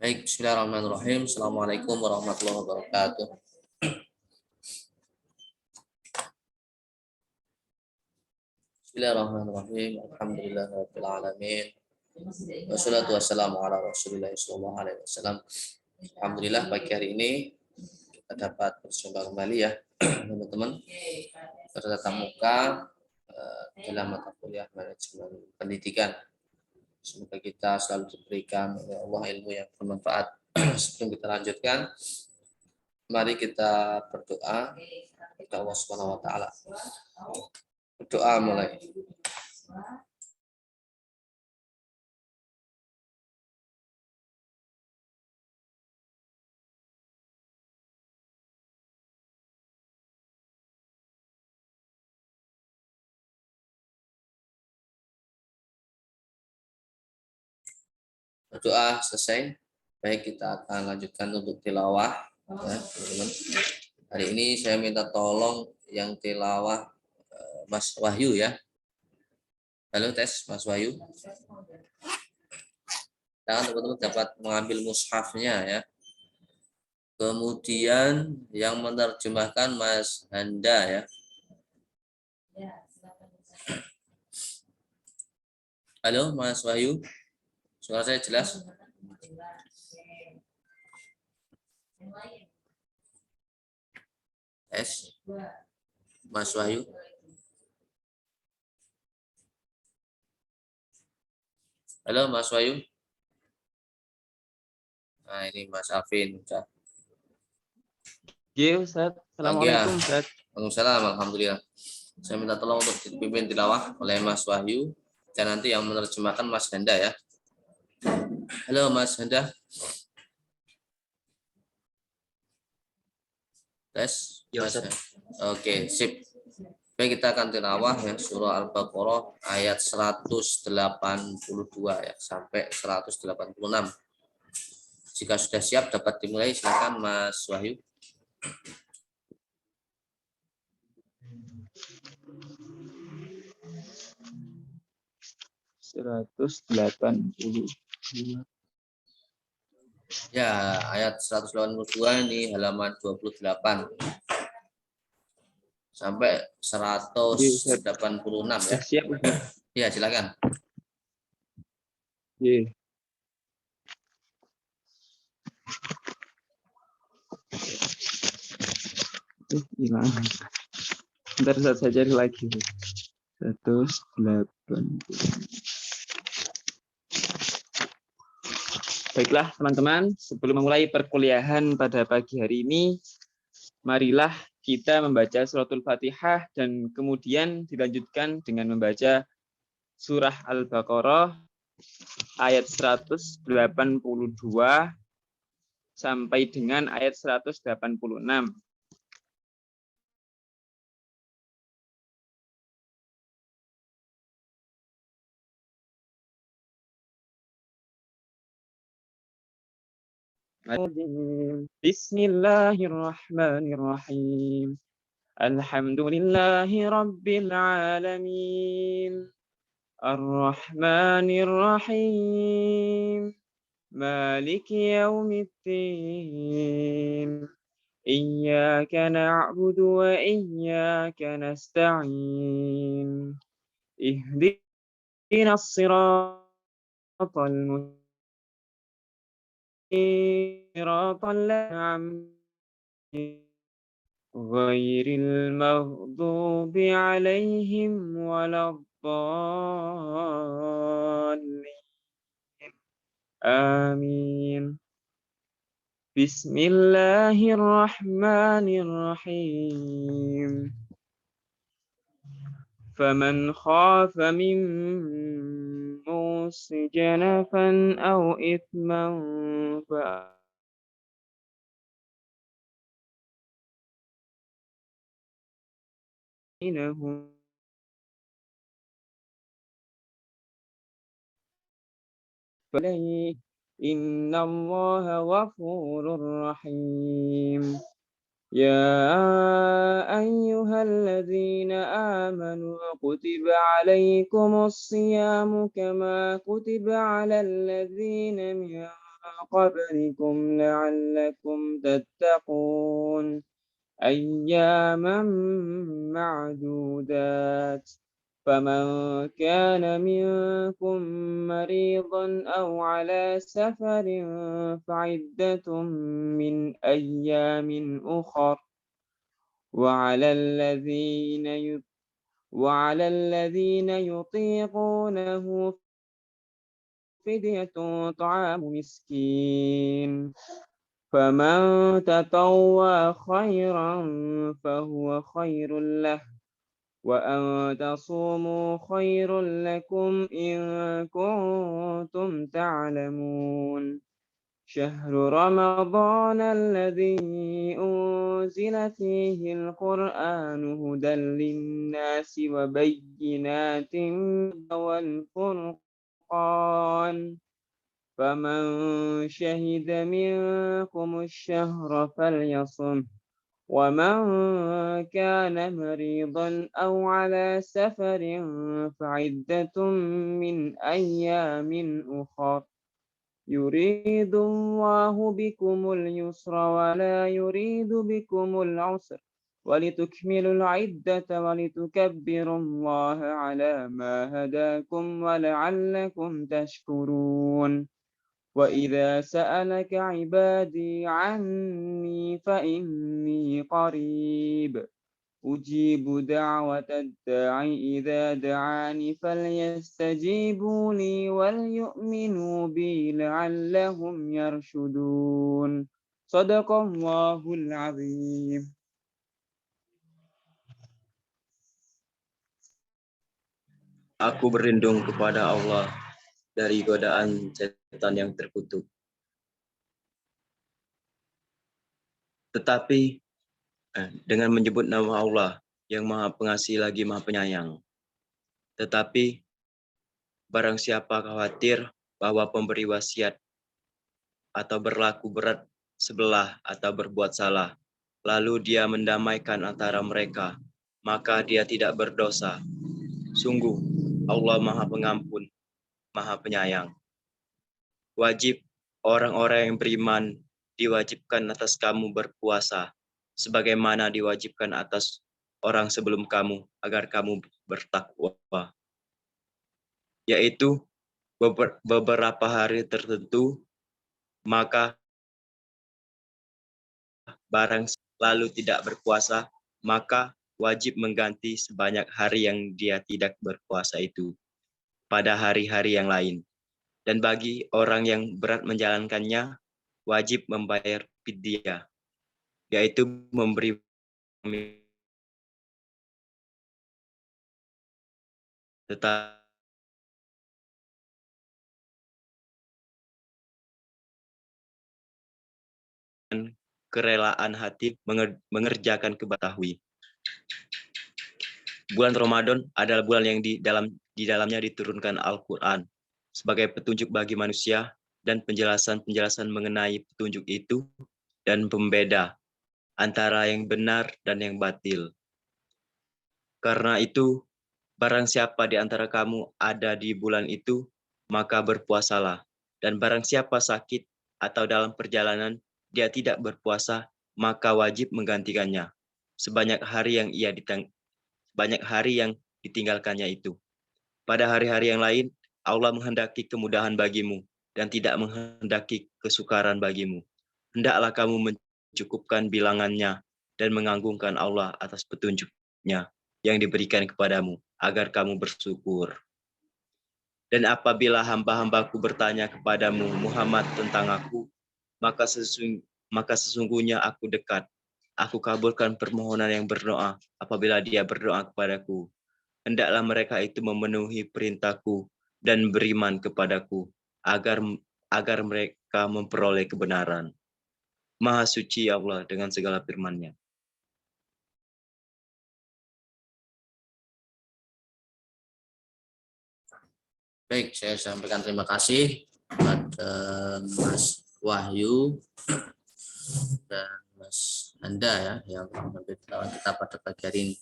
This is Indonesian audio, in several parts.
Baik, bismillahirrahmanirrahim. Assalamualaikum warahmatullahi wabarakatuh. Bismillahirrahmanirrahim. Alhamdulillahirabbil alamin. Wassalatu wassalamu ala Rasulillah sallallahu alaihi wasallam. Alhamdulillah pagi hari ini kita dapat berjumpa kembali ya, teman-teman. Bertatap muka dalam mata kuliah manajemen pendidikan. Semoga kita selalu diberikan oleh Allah ilmu yang bermanfaat. Sebelum kita lanjutkan, mari kita berdoa kepada Allah Subhanahu wa taala. Berdoa mulai. Berdoa selesai. Baik, kita akan lanjutkan untuk tilawah ya, teman-teman. Hari ini saya minta tolong yang tilawah Mas Wahyu ya. Halo, tes Mas Wahyu. Dan teman-teman dapat mengambil mushafnya ya. Kemudian yang menerjemahkan Mas Handa ya. Halo Mas Wahyu. Suara saya jelas? Tes. Mas Wahyu. Halo Mas Wahyu. Nah, ini Mas Alvin. Iya, Ustaz. Assalamualaikum, Ustaz. Waalaikumsalam, alhamdulillah. Saya minta tolong untuk dipimpin tilawah oleh Mas Wahyu dan nanti yang menerjemahkan Mas Handa ya. Halo Mas Handa. Tes. Ya, Mas. Oke, sip. Baik, kita akan tilawah ya surah Al-Baqarah ayat 182 ya sampai 186. Jika sudah siap dapat dimulai, silakan Mas Wahyu. Ya, ayat 182 ini halaman 28 sampai 186 ya. Siap, Ustaz. Ya, silakan. Iya. Hilang. Ntar saya cari lagi. 180. Baiklah teman-teman, sebelum memulai perkuliahan pada pagi hari ini, marilah kita membaca suratul Fatihah dan kemudian dilanjutkan dengan membaca surah Al-Baqarah ayat 182 sampai dengan ayat 186. Bismillahirrahmanirrahim. Alhamdulillahi rabbil alamin. Ar-Rahmanir Rahim. Maliki yaumiddin. Iyyaka na'budu wa iyyaka nasta'in. Ihdinas siratal mustaqim. Ghairil maghdubi alaihim waladdallin. Amin. Bismillahirrahmanirrahim. Faman khafa min musi janafan aw ithman fa inahum falayhi innallaha ghafurur rahim. يا أيها الذين آمنوا كتب عليكم الصيام كما كتب على الذين من قبلكم لعلكم تتقون أياما معدودات فمن كان منكم مريضا أو على سفر فعدة من أيام أخر وعلى الذين يطيقونه فدية طعام مسكين فمن تطوع خيرا فهو خير له وأن تصوموا خير لكم إن كنتم تعلمون شهر رمضان الذي أنزل فيه القرآن هدى للناس وبينات والفرقان فمن شهد منكم الشهر فليصم ومن كان مريضا أو على سفر فعدة من أيام أخر يريد الله بكم اليسر ولا يريد بكم العسر ولتكملوا العدة ولتكبروا الله على ما هداكم ولعلكم تشكرون وإذا سألك عبادي عني فإني قريب أجيب دعوة الداع إذا دعاني فليستجيبوا لي وليؤمنوا بي لعلهم يرشدون صدق الله العظيم. Aku berlindung kepada Allah dari godaan setan yang terkutuk. Tetapi dengan menyebut nama Allah yang Maha Pengasih lagi Maha Penyayang. Tetapi barang siapa khawatir bahwa pemberi wasiat atau berlaku berat sebelah atau berbuat salah, lalu dia mendamaikan antara mereka, maka dia tidak berdosa. Sungguh Allah Maha Pengampun, Maha Penyayang. Wajib orang-orang yang beriman diwajibkan atas kamu berpuasa, sebagaimana diwajibkan atas orang sebelum kamu, agar kamu bertakwa. Yaitu beberapa hari tertentu, maka barang lalu tidak berpuasa, maka wajib mengganti sebanyak hari yang dia tidak berpuasa itu pada hari-hari yang lain. Dan bagi orang yang berat menjalankannya, wajib membayar fidyah, yaitu memberi tetap kerelaan hati mengerjakan kebatahui. Bulan Ramadan adalah bulan yang di dalamnya diturunkan Al-Quran sebagai petunjuk bagi manusia dan penjelasan-penjelasan mengenai petunjuk itu dan pembeda antara yang benar dan yang batil. Karena itu, barang siapa di antara kamu ada di bulan itu, maka berpuasalah. Dan barang siapa sakit atau dalam perjalanan, dia tidak berpuasa, maka wajib menggantikannya sebanyak hari yang ditinggalkannya itu. Pada hari-hari yang lain, Allah menghendaki kemudahan bagimu dan tidak menghendaki kesukaran bagimu. Hendaklah kamu mencukupkan bilangannya dan menganggungkan Allah atas petunjuknya yang diberikan kepadamu, agar kamu bersyukur. Dan apabila hamba-hambaku bertanya kepadamu, Muhammad, tentang aku, maka sesungguhnya aku dekat. Aku kabulkan permohonan yang berdoa apabila dia berdoa kepadaku. Hendaklah mereka itu memenuhi perintahku dan beriman kepadaku, agar mereka memperoleh kebenaran. Maha suci Allah dengan segala firman-Nya. Baik, saya sampaikan terima kasih kepada Mas Wahyu dan Mas Anda ya yang mengambil tilawah kita pada pagi hari ini.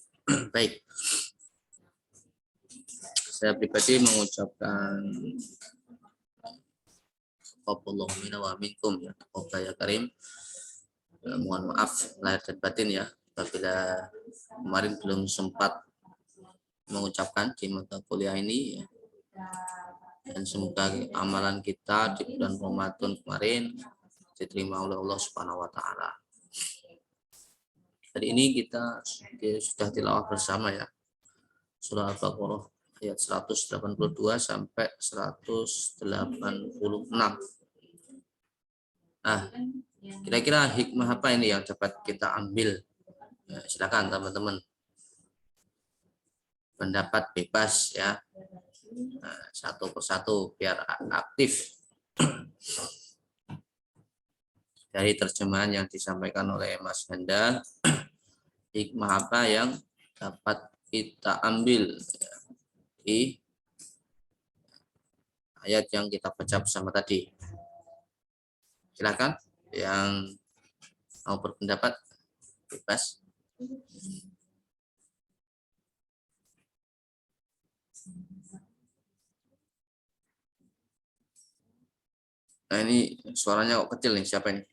Baik, saya pribadi mengucapkan Taqabbalallahu minna wa minkum ya. Taqabbal ya karim. Mohon maaf lahir dan batin ya apabila kemarin belum sempat mengucapkan di mata kuliah ini ya. Dan semoga amalan kita di bulan Ramadan kemarin diterima oleh Allah Subhanahu wa taala. Hari ini kita sudah tilawah bersama ya. Surah Al-Baqarah ayat 182 sampai 186. Nah, kira-kira hikmah apa ini yang dapat kita ambil? Ya, silakan teman-teman. Pendapat bebas ya. Nah, satu persatu biar aktif. Dari terjemahan yang disampaikan oleh Mas Handa, hikmah apa yang dapat kita ambil ya, di ayat yang kita baca bersama tadi. Silakan yang mau berpendapat bebas. Nah ini suaranya kok kecil nih, siapa ini?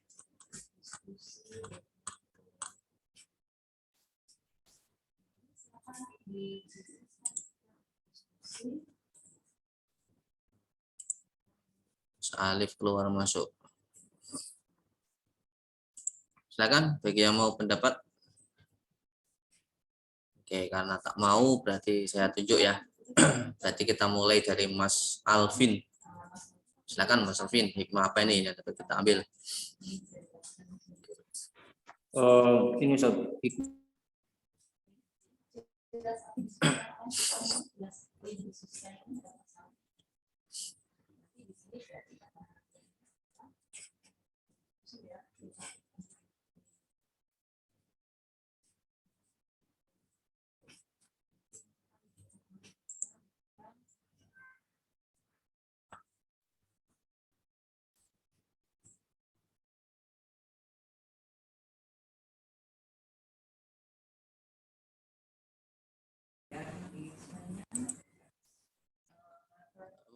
Alif keluar masuk. Silakan bagi yang mau pendapat. Oke, karena tak mau berarti saya tunjuk ya. Berarti kita mulai dari Mas Alvin. Silakan Mas Alvin, hikmah apa ini yang dapat kita ambil? Ini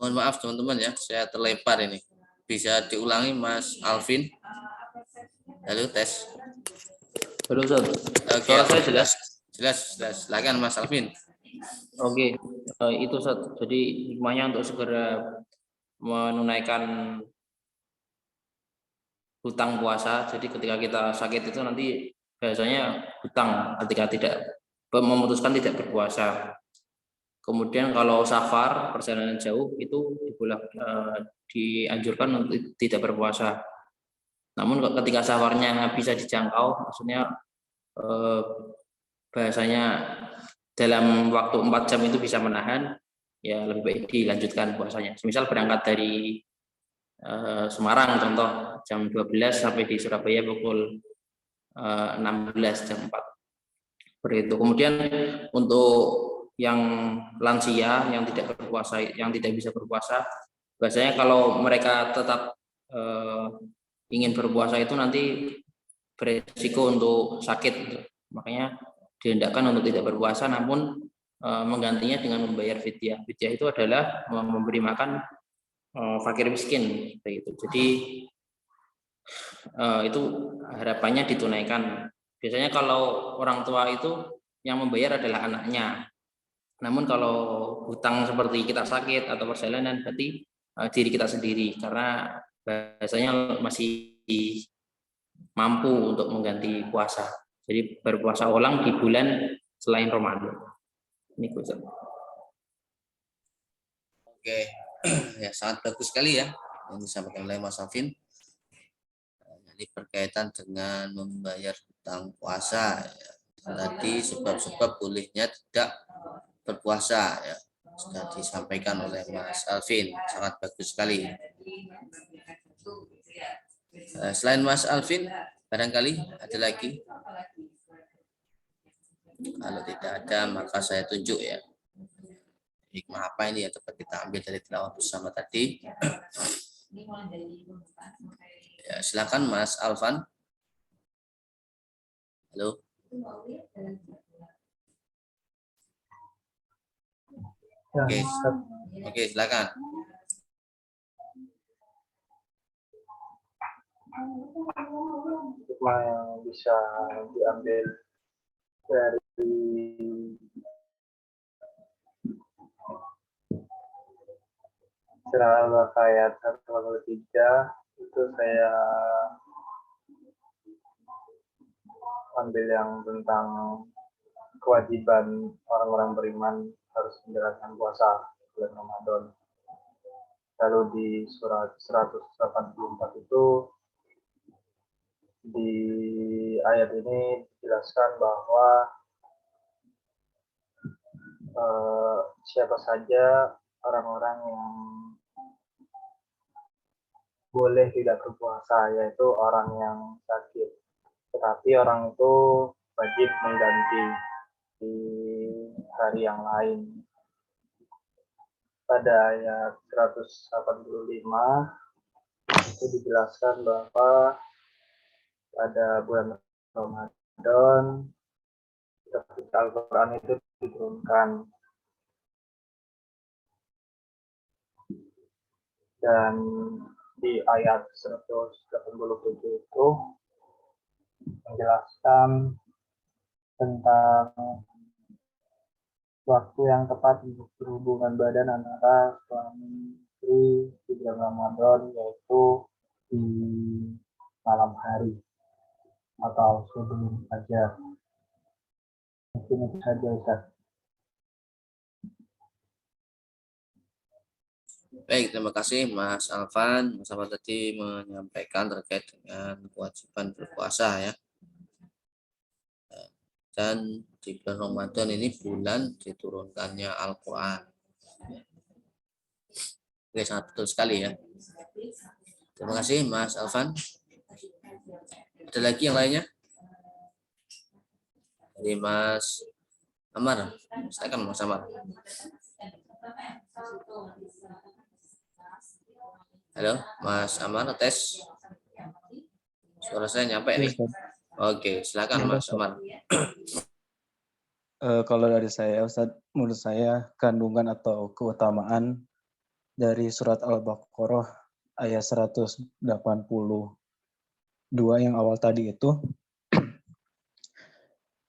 Mohon maaf teman-teman ya, saya terlempar ini. Bisa diulangi Mas Alvin? Halo, tes. Halo Ustaz. Oke, Suara saya jelas? Jelas. Silakan Mas Alvin. Oke, itu Ustaz. Jadi hikmahnya untuk segera menunaikan hutang puasa. Jadi ketika kita sakit itu nanti biasanya hutang ketika tidak memutuskan tidak berpuasa. Kemudian kalau safar perjalanan jauh itu dianjurkan untuk tidak berpuasa. Namun ketika safarnya bisa dijangkau, maksudnya bahasanya dalam waktu 4 jam itu bisa menahan, ya lebih baik dilanjutkan puasanya. Misal berangkat dari Semarang contoh jam 12 sampai di Surabaya pukul 16 jam 4. Seperti itu. Kemudian untuk yang lansia yang tidak berpuasa, yang tidak bisa berpuasa, biasanya kalau mereka tetap ingin berpuasa itu nanti beresiko untuk sakit, makanya dihendakkan untuk tidak berpuasa, namun menggantinya dengan membayar fidyah. Fidyah itu adalah memberi makan fakir miskin, begitu. Jadi itu harapannya ditunaikan. Biasanya kalau orang tua itu yang membayar adalah anaknya. Namun kalau hutang seperti kita sakit atau perjalanan berarti diri kita sendiri, karena biasanya masih mampu untuk mengganti puasa. Jadi berpuasa ulang di bulan selain Ramadan. Ini Ustaz. Oke, ya sangat bagus sekali ya yang disampaikan oleh Mas Alvin. Jadi berkaitan dengan membayar hutang puasa. Ya. Tadi sebab-sebab bolehnya tidak berpuasa ya, sudah disampaikan oleh Mas Alvin, sangat bagus sekali. Selain Mas Alvin, barangkali ada lagi? Kalau tidak ada, maka saya tunjuk ya. Hikmah apa ini yang dapat kita ambil dari tilawah bersama tadi? Ya, silakan Mas Alvan. Halo. Oke, silakan. hikmah yang bisa diambil dari surah Al-Baqarah ayat 183 itu saya ambil yang tentang kewajiban orang-orang beriman harus menjalankan puasa bulan Ramadan. Lalu di surat 184 itu di ayat ini dijelaskan bahwa siapa saja orang-orang yang boleh tidak berpuasa, yaitu orang yang sakit. Tetapi orang itu wajib mengganti di hari yang lain. Pada ayat 185 itu dijelaskan bahwa pada bulan Ramadan ketika Al-Quran itu diturunkan, dan di ayat 187 itu menjelaskan tentang waktu yang tepat untuk berhubungan badan antara suami istri di bulan Ramadan, yaitu di malam hari atau sebelum fajar. Mungkin itu saja, Ustaz. Baik, terima kasih Mas Alvan. Mas Alvan tadi menyampaikan terkait dengan kewajiban berpuasa ya. Dan di bulan Ramadan ini bulan diturunkannya Al-Quran. Oke, sangat betul sekali ya. Terima kasih Mas Alvan. Ada lagi yang lainnya? Dari Mas Amar. Silakan Mas Amar. Halo, Mas Amar, tes. Suara saya nyampe nih. Oke, silakan Mas Amar. Kalau dari saya, Ustaz, menurut saya kandungan atau keutamaan dari surat Al-Baqarah ayat 182 yang awal tadi itu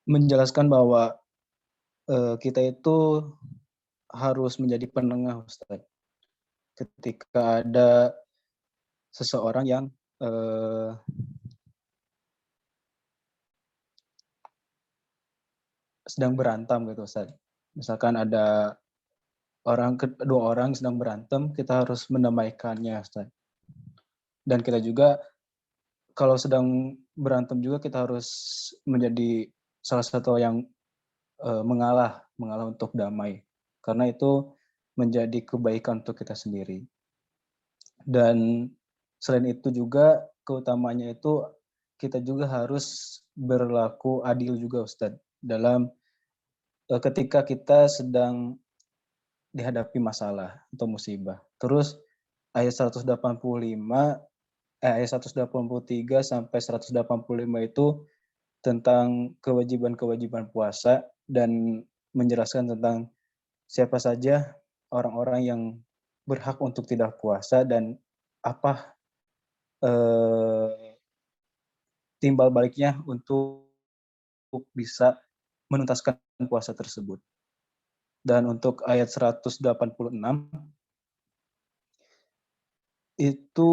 menjelaskan bahwa kita itu harus menjadi penengah, Ustaz. Ketika ada seseorang yang sedang berantem gitu, Ustaz. Misalkan ada dua orang sedang berantem, kita harus mendamaikannya, Ustaz. Dan kita juga kalau sedang berantem juga kita harus menjadi salah satu yang mengalah untuk damai, karena itu menjadi kebaikan untuk kita sendiri. Dan selain itu juga keutamanya itu kita juga harus berlaku adil juga, Ustaz, dalam ketika kita sedang dihadapi masalah atau musibah. Terus ayat 183 sampai 185 itu tentang kewajiban-kewajiban puasa dan menjelaskan tentang siapa saja orang-orang yang berhak untuk tidak puasa dan apa timbal baliknya untuk bisa menuntaskan puasa tersebut. Dan untuk ayat 186 itu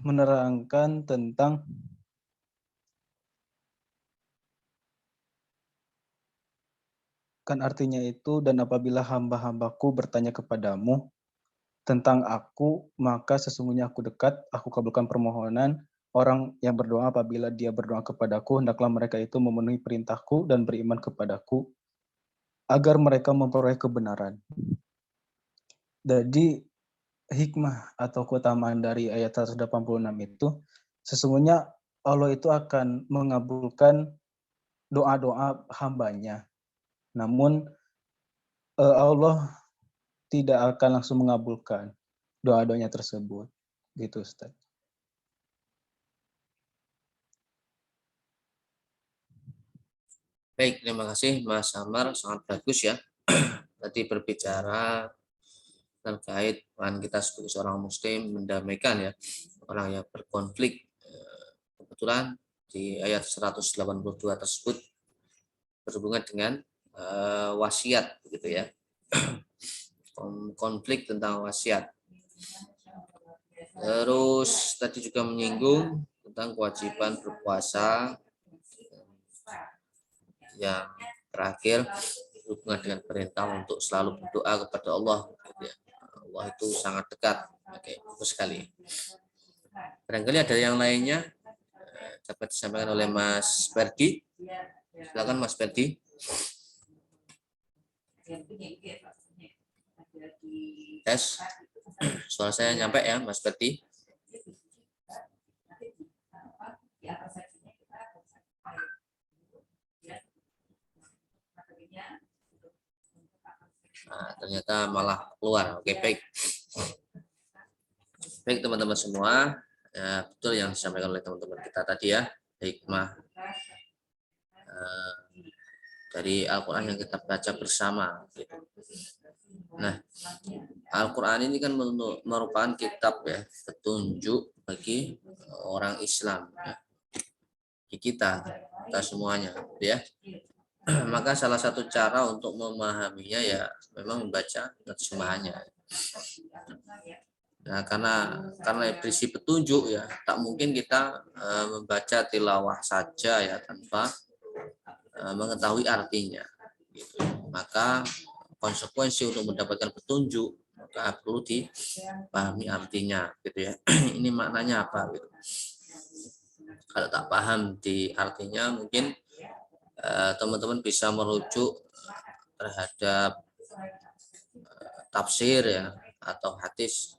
menerangkan tentang kan artinya itu, dan apabila hamba-hambaku bertanya kepadamu tentang aku, maka sesungguhnya aku dekat, aku kabulkan permohonan orang yang berdoa apabila dia berdoa kepadaku, hendaklah mereka itu memenuhi perintahku dan beriman kepadaku, agar mereka memperoleh kebenaran. Jadi hikmah atau keutamaan dari ayat 186 itu, sesungguhnya Allah itu akan mengabulkan doa-doa hambanya. Namun Allah tidak akan langsung mengabulkan doa-doanya tersebut. Gitu, Ustaz. Baik, terima kasih Mas Amar, sangat bagus ya. Tadi berbicara terkait peran kita sebagai seorang muslim mendamaikan ya orang yang berkonflik kebetulan di ayat 182 tersebut berhubungan dengan wasiat gitu ya. Konflik tentang wasiat. Terus tadi juga menyinggung tentang kewajiban berpuasa. Yang terakhir hubungan dengan perintah untuk selalu berdoa kepada Allah. Allah itu sangat dekat. Oke, bagus sekali. Barangkali ada yang lainnya dapat disampaikan oleh Mas Ferdi. Silakan Mas Ferdi. Tes. Suara saya nyampe ya Mas Ferdi. Nah, ternyata malah keluar. Oke, baik. Baik teman-teman semua, ya, betul yang disampaikan oleh teman-teman kita tadi ya, hikmah dari Al-Quran yang kita baca bersama. Gitu. Nah, Al-Quran ini kan merupakan kitab ya, petunjuk bagi orang Islam ya. Kita semuanya ya. Maka salah satu cara untuk memahaminya ya memang membaca terjemahannya. Nah, karena berisi petunjuk ya, tak mungkin kita membaca tilawah saja ya tanpa mengetahui artinya. Gitu. Maka konsekuensi untuk mendapatkan petunjuk maka perlu dipahami artinya, gitu ya. Ini maknanya apa? Gitu. Kalau tak paham di artinya, mungkin teman-teman bisa merujuk terhadap tafsir ya atau hadis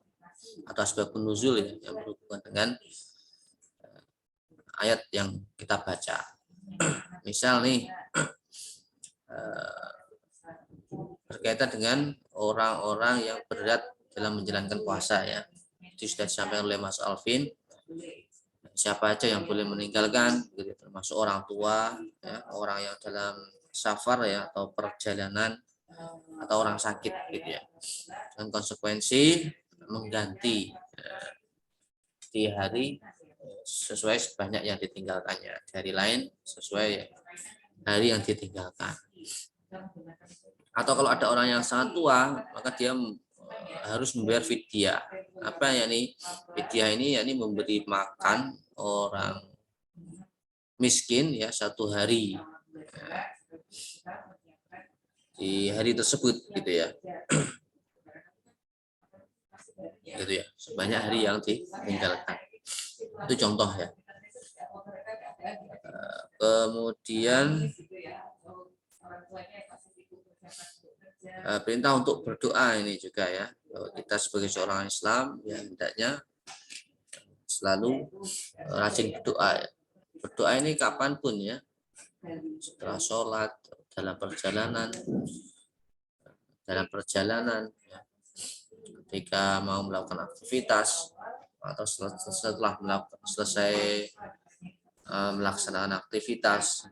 atau asbabun nuzul ya, yang berhubungan dengan ayat yang kita baca. Misal nih berkaitan dengan orang-orang yang berat dalam menjalankan puasa ya. Itu sudah disampaikan oleh Mas Alvin. Siapa aja yang boleh meninggalkan, gitu, termasuk orang tua, ya, orang yang dalam safar ya atau perjalanan atau orang sakit gitu ya. Dengan konsekuensi mengganti di hari sesuai sebanyak yang ditinggalkannya, dari lain sesuai hari yang ditinggalkan. Atau kalau ada orang yang sangat tua, maka dia harus membayar fidyah. Apa ya nih? Fidyah ini yakni memberi makan orang miskin ya 1 hari di hari tersebut gitu ya. Gitu ya, sebanyak hari yang ditinggalkan. Itu contoh ya. Kemudian perintah untuk berdoa ini juga ya. Kita sebagai seorang Islam ya hendaknya selalu rajin berdoa ya. Berdoa ini kapanpun ya, setelah sholat, dalam perjalanan ya. Ketika mau melakukan aktivitas atau setelah selesai melaksanakan aktivitas,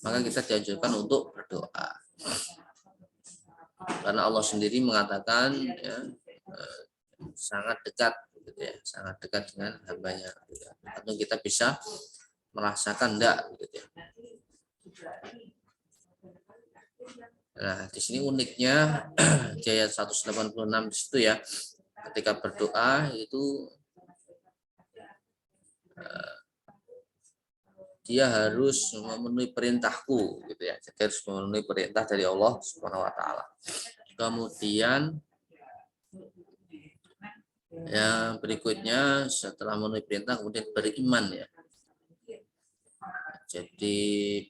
maka kita dianjurkan untuk berdoa. Karena Allah sendiri mengatakan ya, sangat dekat gitu ya, sangat dekat dengan hambanya. Gitu. Atau kita bisa merasakan enggak gitu ya. Nah, di sini uniknya di ayat 186 di situ ya, ketika berdoa itu dia harus memenuhi perintahku gitu ya. Jadi harus memenuhi perintah dari Allah Subhanahu wa taala. Kemudian yang berikutnya setelah memenuhi perintah kemudian beriman ya. Jadi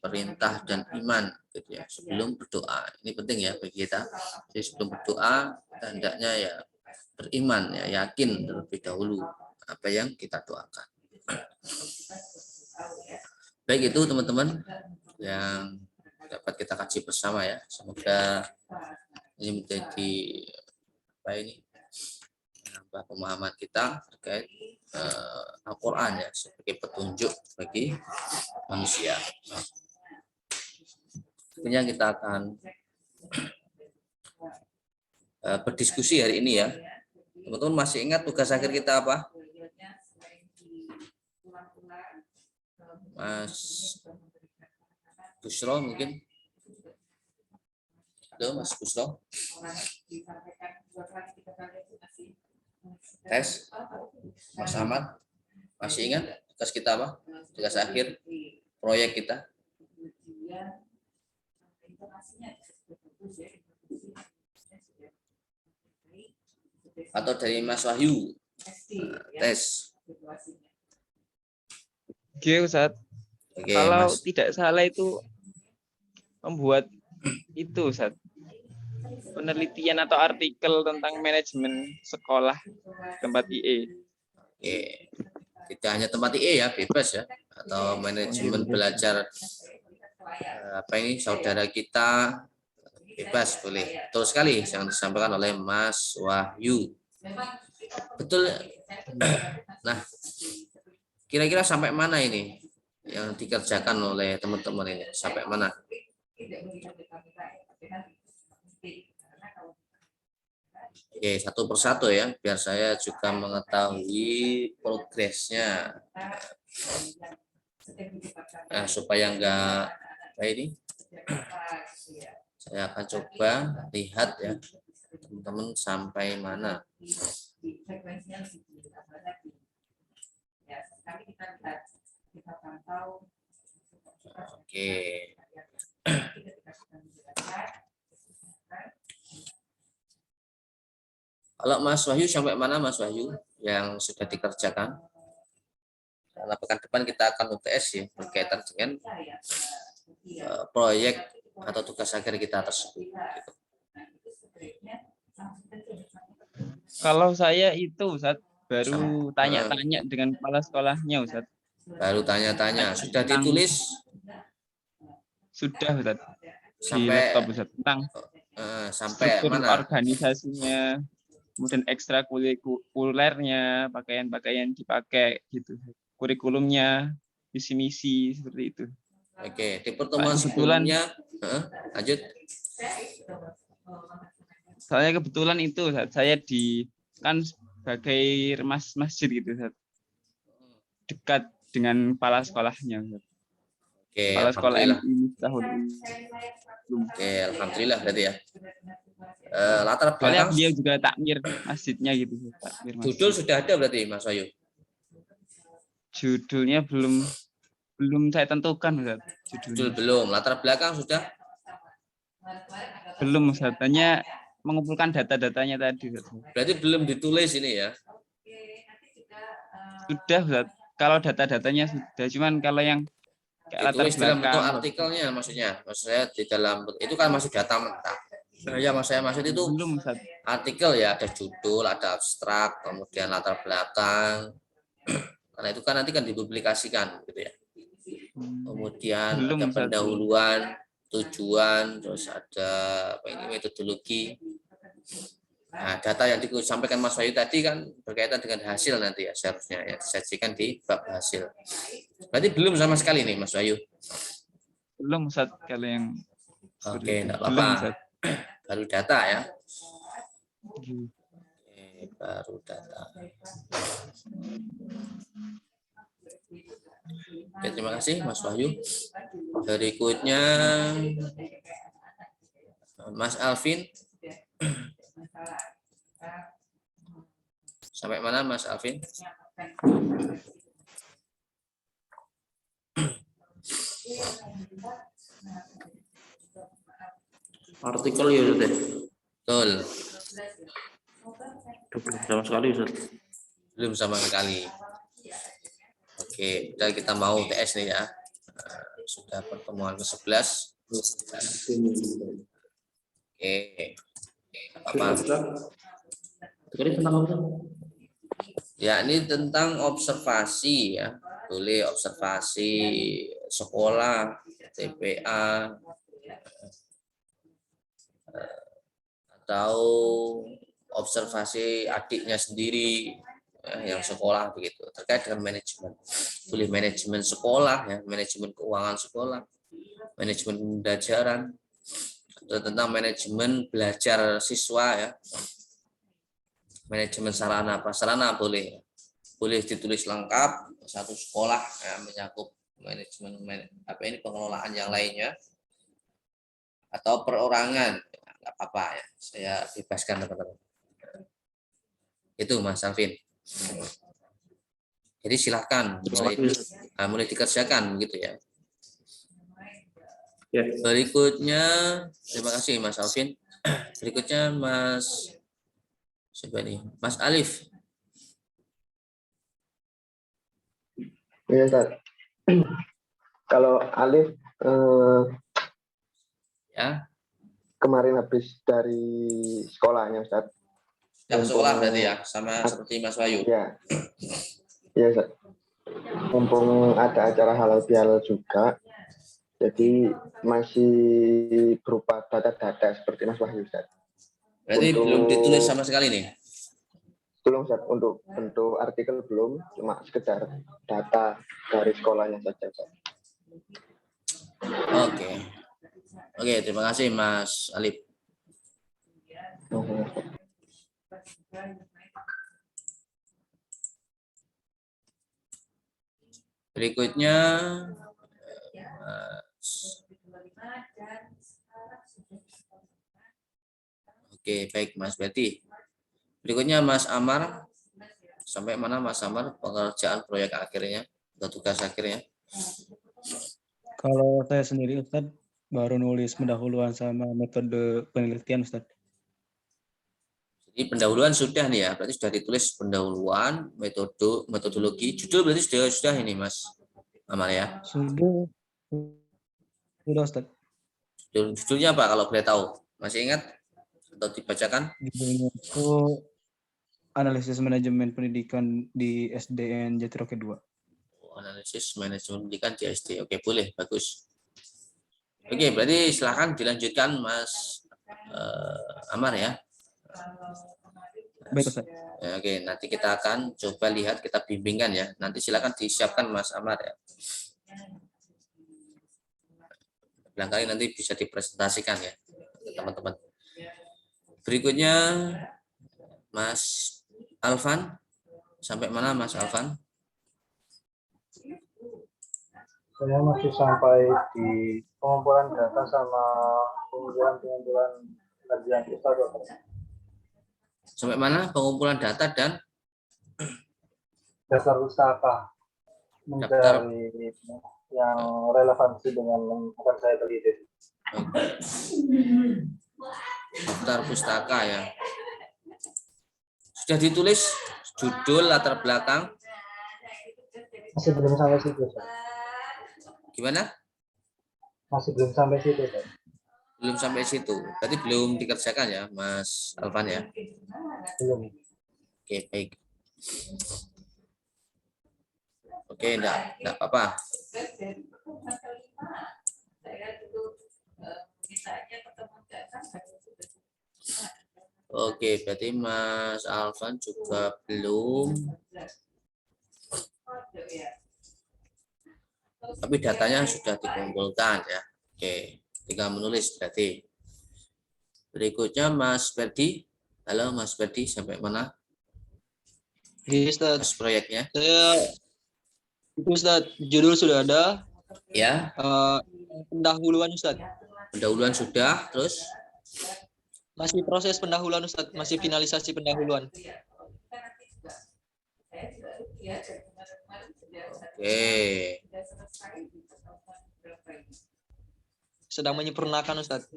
perintah dan iman gitu ya sebelum berdoa. Ini penting ya bagi kita. Jadi sebelum berdoa kita hendaknya ya beriman ya, yakin terlebih dahulu apa yang kita doakan. Baik itu teman-teman yang dapat kita kaji bersama ya. Semoga ini menjadi menambah pemahaman kita terkait Al-Quran ya sebagai petunjuk bagi manusia. Tentunya kita akan berdiskusi hari ini ya. Teman-teman masih ingat tugas akhir kita apa? Mas Busro mungkin. Halo Mas Busro. Tes. Mas Ahmad. Masih ingat tugas kita apa? Tugas akhir proyek kita. Atau dari Mas Wahyu. Tes. Oke, Ustadz. Oke, Kalau Mas. tidak salah itu membuat itu, Ustadz, penelitian atau artikel tentang manajemen sekolah tempat IE. Oke. Tidak hanya tempat IE ya, bebas ya. Atau manajemen belajar apa ini saudara kita, bebas boleh. Betul sekali yang disampaikan oleh Mas Wahyu. Betul. Nah, kira-kira sampai mana ini yang dikerjakan oleh teman-teman ini? Sampai mana? Oke, satu persatu ya, biar saya juga mengetahui progresnya. Nah, supaya enggak ini, saya akan coba lihat ya, teman-teman sampai mana. Oke. Kalau Mas Wahyu sampai mana Mas Wahyu yang sudah dikerjakan? Karena pekan depan kita akan UTS ya berkaitan dengan proyek atau tugas akhir kita tersebut. Gitu. Kalau saya itu, Ustadz, baru tanya-tanya dengan kepala sekolahnya, Ustadz. Baru tanya-tanya, sudah ditulis? Sudah, Ustadz. Di Sampai laptop, Ustadz. Tentang sampai struktur mana? organisasinya, kemudian ekstrakurikulernya, pakaian-pakaian dipakai gitu, kurikulumnya, visi-misi seperti itu. Oke, di pertemuan Pak, sebelumnya, lanjut. Saya kebetulan itu, saya kan sebagai masjid gitu, dekat dengan kepala sekolahnya. Oke, Kepala sekolah alhamdulillah. ini tahun ini. Oke, alhamdulillah berarti ya. Latar Soalnya belakang beliau juga takmir masjidnya gitu. Takmir masjid. judul sudah ada berarti Mas Wahyu? Judulnya belum saya tentukan, Ustaz. Judul belum, latar belakang sudah? Belum, Ustaz. Hanya mengumpulkan data-datanya tadi, Ustaz. Berarti belum ditulis ini ya? Sudah, Ustaz. Kalau data-datanya sudah, cuman kalau yang latar Ditulis dalam bentuk belakang artikelnya maksudnya di dalam itu kan masih data mentah. Nah, ya mas saya maksud itu belum, Ustaz. artikel ya, ada judul, ada abstrak, kemudian latar belakang. Karena itu kan nanti kan dipublikasikan gitu ya. Kemudian Belum, ada Ustaz. pendahuluan, tujuan, terus ada apa ini metodologi. Nah, data yang disampaikan Mas Wahyu tadi kan berkaitan dengan hasil nanti ya, seharusnya ya disajikan di bab hasil. Berarti belum sama sekali nih Mas Wahyu? Belum, Ustaz, kalau yang Oke, enggak belum, apa-apa. Ustaz. Baru data ya. Oke, baru data. Oke, terima kasih Mas Wahyu. Berikutnya Mas Alvin. Sampai mana Mas Alvin? Artikel ya Ustaz. Betul. Sama sekali Ustaz. Belum sama sekali. Oke, kita mau TS nih ya. Sudah pertemuan ke-11. Oke. Apa? Ya, ini tentang observasi ya. Boleh observasi sekolah, TPA, atau observasi adiknya sendiri yang sekolah begitu, terkait dengan manajemen. Boleh manajemen sekolah ya, manajemen keuangan sekolah, manajemen pembelajaran, atau tentang manajemen belajar siswa ya, manajemen sarana prasarana boleh ditulis lengkap satu sekolah ya, menyakup pengelolaan yang lainnya atau perorangan, nggak apa-apa ya, saya bebaskan teman-teman. Itu Mas Alvin. Jadi silahkan mulai dikerjakan begitu ya. Ya. Berikutnya, terima kasih Mas Alvin. Berikutnya Mas siapa nih? Mas Alif. Iya, Ustaz. Kalau Alif Ya, kemarin habis dari sekolahnya, Ustaz. yang sekolah berarti ya, sama seperti Mas Wahyu. Iya. Iya, Ustaz. Mumpung ada acara halal bihalal juga, jadi masih berupa data-data seperti Mas Wahyu, Ustaz. Berarti belum ditulis sama sekali nih. Belum, Ustaz. Untuk bentuk artikel belum, cuma sekedar data dari sekolahnya saja, Ustaz. Oke, terima kasih Mas Alif. Berikutnya oke, baik Mas Betty. Berikutnya Mas Amar. Sampai mana Mas Amar pengerjaan proyek akhirnya atau tugas akhirnya? Kalau saya sendiri Ustadz baru nulis pendahuluan sama metode penelitian Ustadz. Jadi pendahuluan sudah nih ya, berarti sudah ditulis pendahuluan, metodologi, judul berarti sudah ini Mas Amar ya. Sudah Ustadz. Judulnya apa kalau boleh tahu? Masih ingat atau dibacakan? Judulnya itu analisis manajemen pendidikan di SDN Jatiroke 2. Analisis manajemen pendidikan di SD. Oke, boleh, bagus. Oke, berarti silakan dilanjutkan Mas Amar ya. Baik Ustaz. Ya, oke, nanti kita akan coba lihat, kita bimbingkan ya. Nanti silakan disiapkan Mas Amar ya. Barangkali nanti bisa dipresentasikan ya teman-teman. Berikutnya Mas Alvan. Sampai mana Mas Alvan? Saya masih sampai di pengumpulan data sama pengumpulan kajian kita. Sampai mana pengumpulan data dan Daftar pustaka mencari yang relevansi dengan yang akan saya teliti. daftar pustaka ya. Sudah ditulis judul, latar belakang? Masih belum sampai situ, Pak. Gimana? Masih belum sampai situ, Pak. Belum sampai situ. Berarti belum dikerjakan ya, Mas Alvan ya? Belum. Oke, baik. Oke, enggak apa-apa. Oke, berarti Mas Alvan juga belum. Tapi datanya sudah dikumpulkan ya. Oke, tinggal menulis berarti. Berikutnya Mas Ferdi. Halo Mas Ferdi, sampai mana? Ustaz, Mas proyeknya? Ustaz, judul sudah ada. Ya. Pendahuluan Ustaz. Pendahuluan sudah, terus? Masih proses pendahuluan Ustaz, masih finalisasi pendahuluan. Oke. Sedang menyempurnakan Ustaz.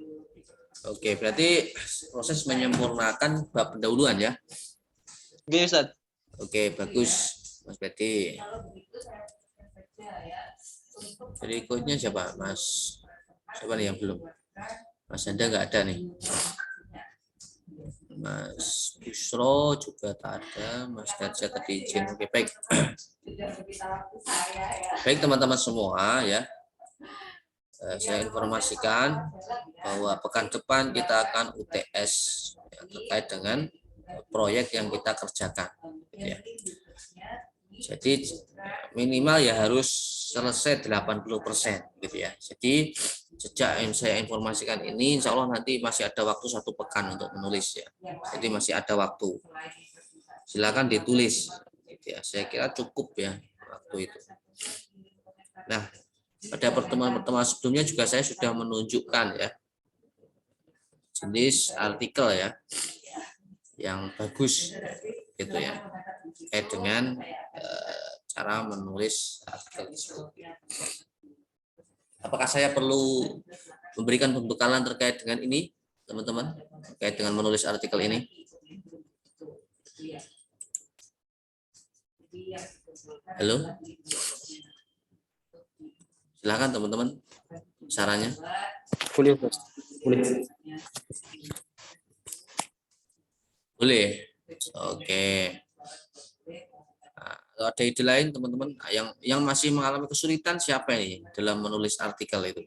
Oke, berarti proses menyempurnakan bab pendahuluan ya? Oke Ustaz. Oke, bagus Mas Betty. Berikutnya siapa? Siapa nih yang belum? Mas Anda nggak ada nih. Mas Busro juga tak ada. Mas Darja tadi izin. Oke, baik. Baik teman-teman semua ya. Saya informasikan bahwa pekan depan kita akan UTS ya, terkait dengan proyek yang kita kerjakan. Ya. Jadi minimal ya harus selesai 80% gitu ya. Jadi sejak saya informasikan ini, insya Allah nanti masih ada waktu 1 pekan untuk menulis ya. Jadi masih ada waktu. Silakan ditulis. Gitu ya. Saya kira cukup ya waktu itu. Nah, pada pertemuan-pertemuan sebelumnya juga saya sudah menunjukkan ya jenis artikel ya yang bagus gitu ya terkait dengan cara menulis artikel tersebut. Apakah saya perlu memberikan pembekalan terkait dengan ini, teman-teman, terkait dengan menulis artikel ini? Halo? Silakan teman-teman, sarannya. Boleh. Boleh. Oke. Nah, kalau ada ide lain teman-teman yang masih mengalami kesulitan siapa ini dalam menulis artikel itu?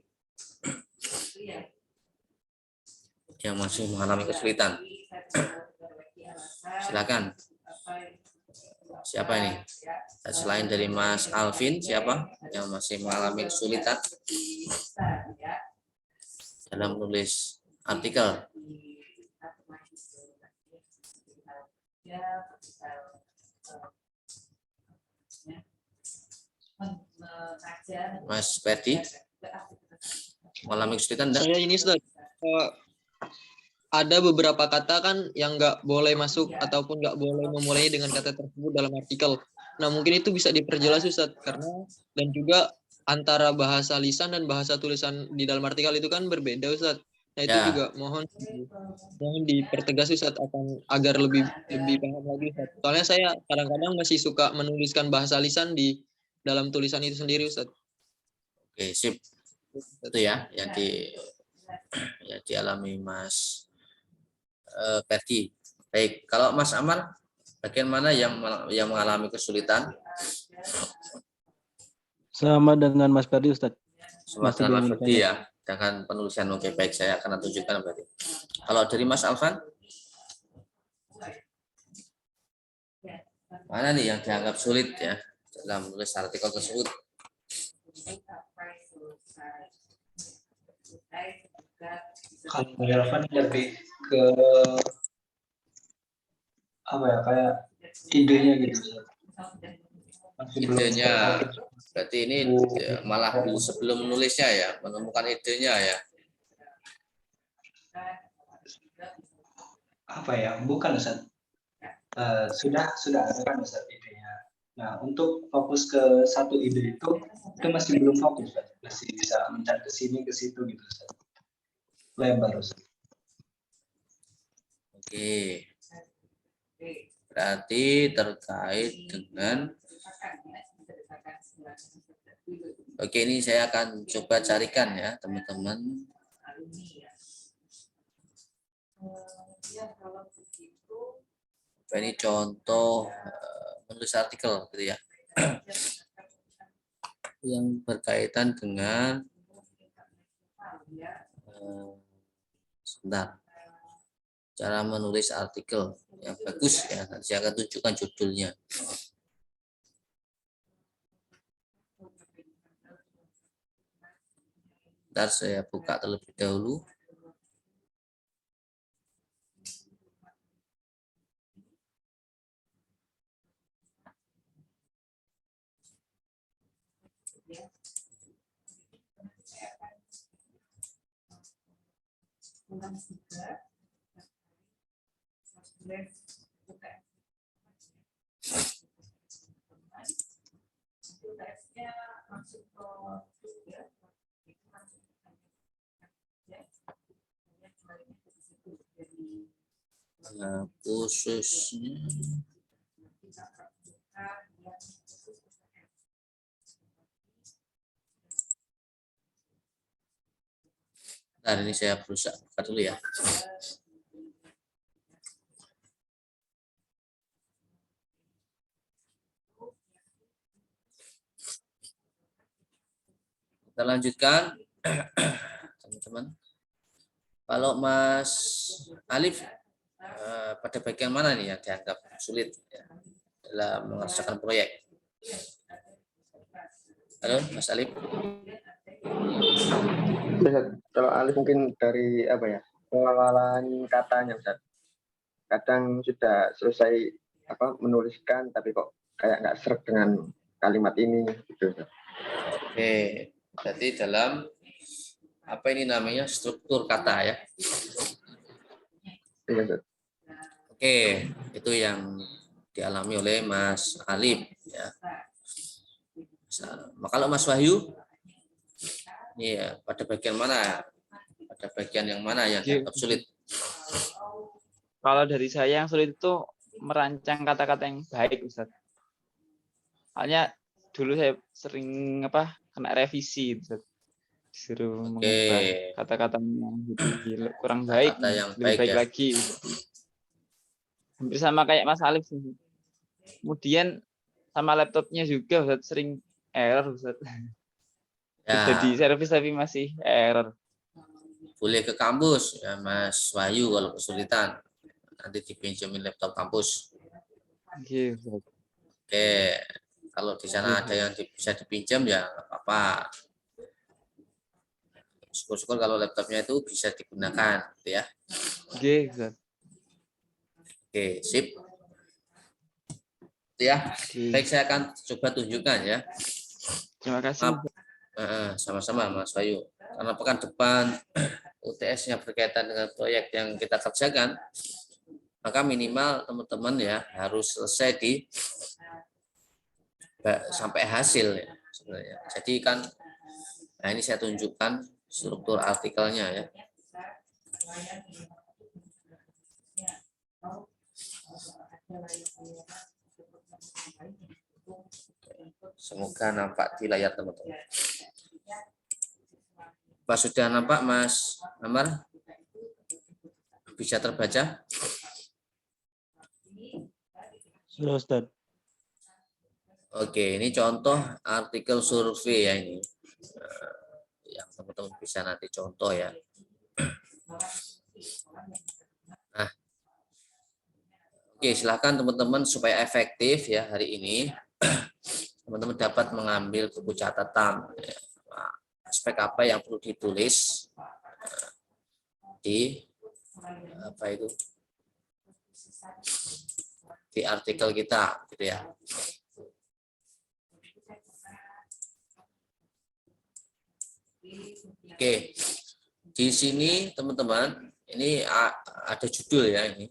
Yang masih mengalami kesulitan. Silakan. Siapa ini? Selain dari Mas Alvin, siapa yang masih mengalami kesulitan dalam menulis artikel? Mas Ferdi mengalami kesulitan enggak? Saya ini Ustaz, ada beberapa kata kan yang nggak boleh masuk ataupun nggak boleh memulai dengan kata tersebut dalam artikel. Nah, mungkin itu bisa diperjelas Ustaz, karena dan juga antara bahasa lisan dan bahasa tulisan di dalam artikel itu kan berbeda Ustaz. Nah, itu juga mohon dipertegas Ustaz agar lebih paham lagi Ustaz. Soalnya saya kadang-kadang masih suka menuliskan bahasa lisan di dalam tulisan itu sendiri Ustaz. Oke, sip. Itu ya yang dialami Mas Ferdi. Baik, kalau Mas Amar, bagian mana yang mengalami kesulitan? Sama dengan Mas Ferdi, Ustaz. Sama dengan Mas Ferdi ya, dengan penulisan. Oke, baik, saya akan tunjukkan berarti. Kalau dari Mas Alvan, mana nih yang dianggap sulit ya dalam menulis artikel tersebut? Kalau relevan lebih ke apa ya, kayak idenya gitu. Idenya, berarti ini malah sebelum menulisnya ya, menemukan idenya ya. Apa ya, bukan Ustaz. Sudah ada kan Ustaz idenya. Nah, untuk fokus ke satu ide itu masih belum fokus Ustaz. Masih bisa mencari ke sini ke situ gitu Ustaz. Lebar Ustaz. Oke. Berarti terkait dengan ini saya akan coba carikan ya, teman-teman. Ini contoh menulis artikel gitu ya. Yang berkaitan dengan sebentar. Cara menulis artikel yang bagus ya, nanti saya akan tunjukkan judulnya. Bentar, saya buka terlebih dahulu. Khususnya ini saya berusaha buka dulu ya. Kita lanjutkan, teman-teman. Kalau Mas Alif, pada bagian mana nih yang dianggap sulit ya, dalam mengerjakan proyek? Halo, Mas Alif. Kalau Alif mungkin dari apa ya, pengelolaan katanya Ustaz. Kadang sudah selesai menuliskan tapi kok kayak nggak seret dengan kalimat ini gitu Ustaz. Oke, berarti dalam apa ini namanya struktur kata ya. Iya, Ustaz. Oke, itu yang dialami oleh Mas Alif ya. Kalau Mas Wahyu, iya pada bagian mana? Pada bagian yang mana yang dianggap sulit? Kalau dari saya yang sulit itu merancang kata-kata yang baik, Ustaz. Soalnya dulu saya sering kena revisi, Ustaz. Disuruh mengubah kata-katanya jadi kurang baik, Kata yang lebih baik ya. lagi. Hampir sama kayak Mas Alif sih. Kemudian sama laptopnya juga Ustaz, sering error, Ustaz. Ya. Jadi servis tapi masih error. Boleh ke kampus ya Mas Wahyu kalau kesulitan. Nanti dipinjemin laptop kampus. Oke, Ustaz. Oke, kalau di sana ada yang bisa dipinjam ya nggak apa-apa. Syukur-syukur kalau laptopnya itu bisa digunakan, gitu ya. Oke, Ustaz. Oke, sip. Itu ya. Baik, saya akan coba tunjukkan ya. Terima kasih. Sama-sama Mas Wahyu. Karena pekan depan UTS-nya berkaitan dengan proyek yang kita kerjakan, maka minimal teman-teman ya harus selesai sampai hasil ya sebenarnya. Jadi kan, nah ini saya tunjukkan struktur artikelnya ya. Semoga nampak di layar teman-teman. Pak sudah nampak Mas Amar? Bisa terbaca? Sudah, Ustaz. Oke, ini contoh artikel survei ya ini. Yang teman-teman bisa nanti contoh ya. Nah, oke, silakan teman-teman supaya efektif ya hari ini. Teman-teman dapat mengambil buku catatan ya. Aspek apa yang perlu ditulis di di artikel kita gitu ya. Oke, di sini teman-teman ini ada judul ya ini.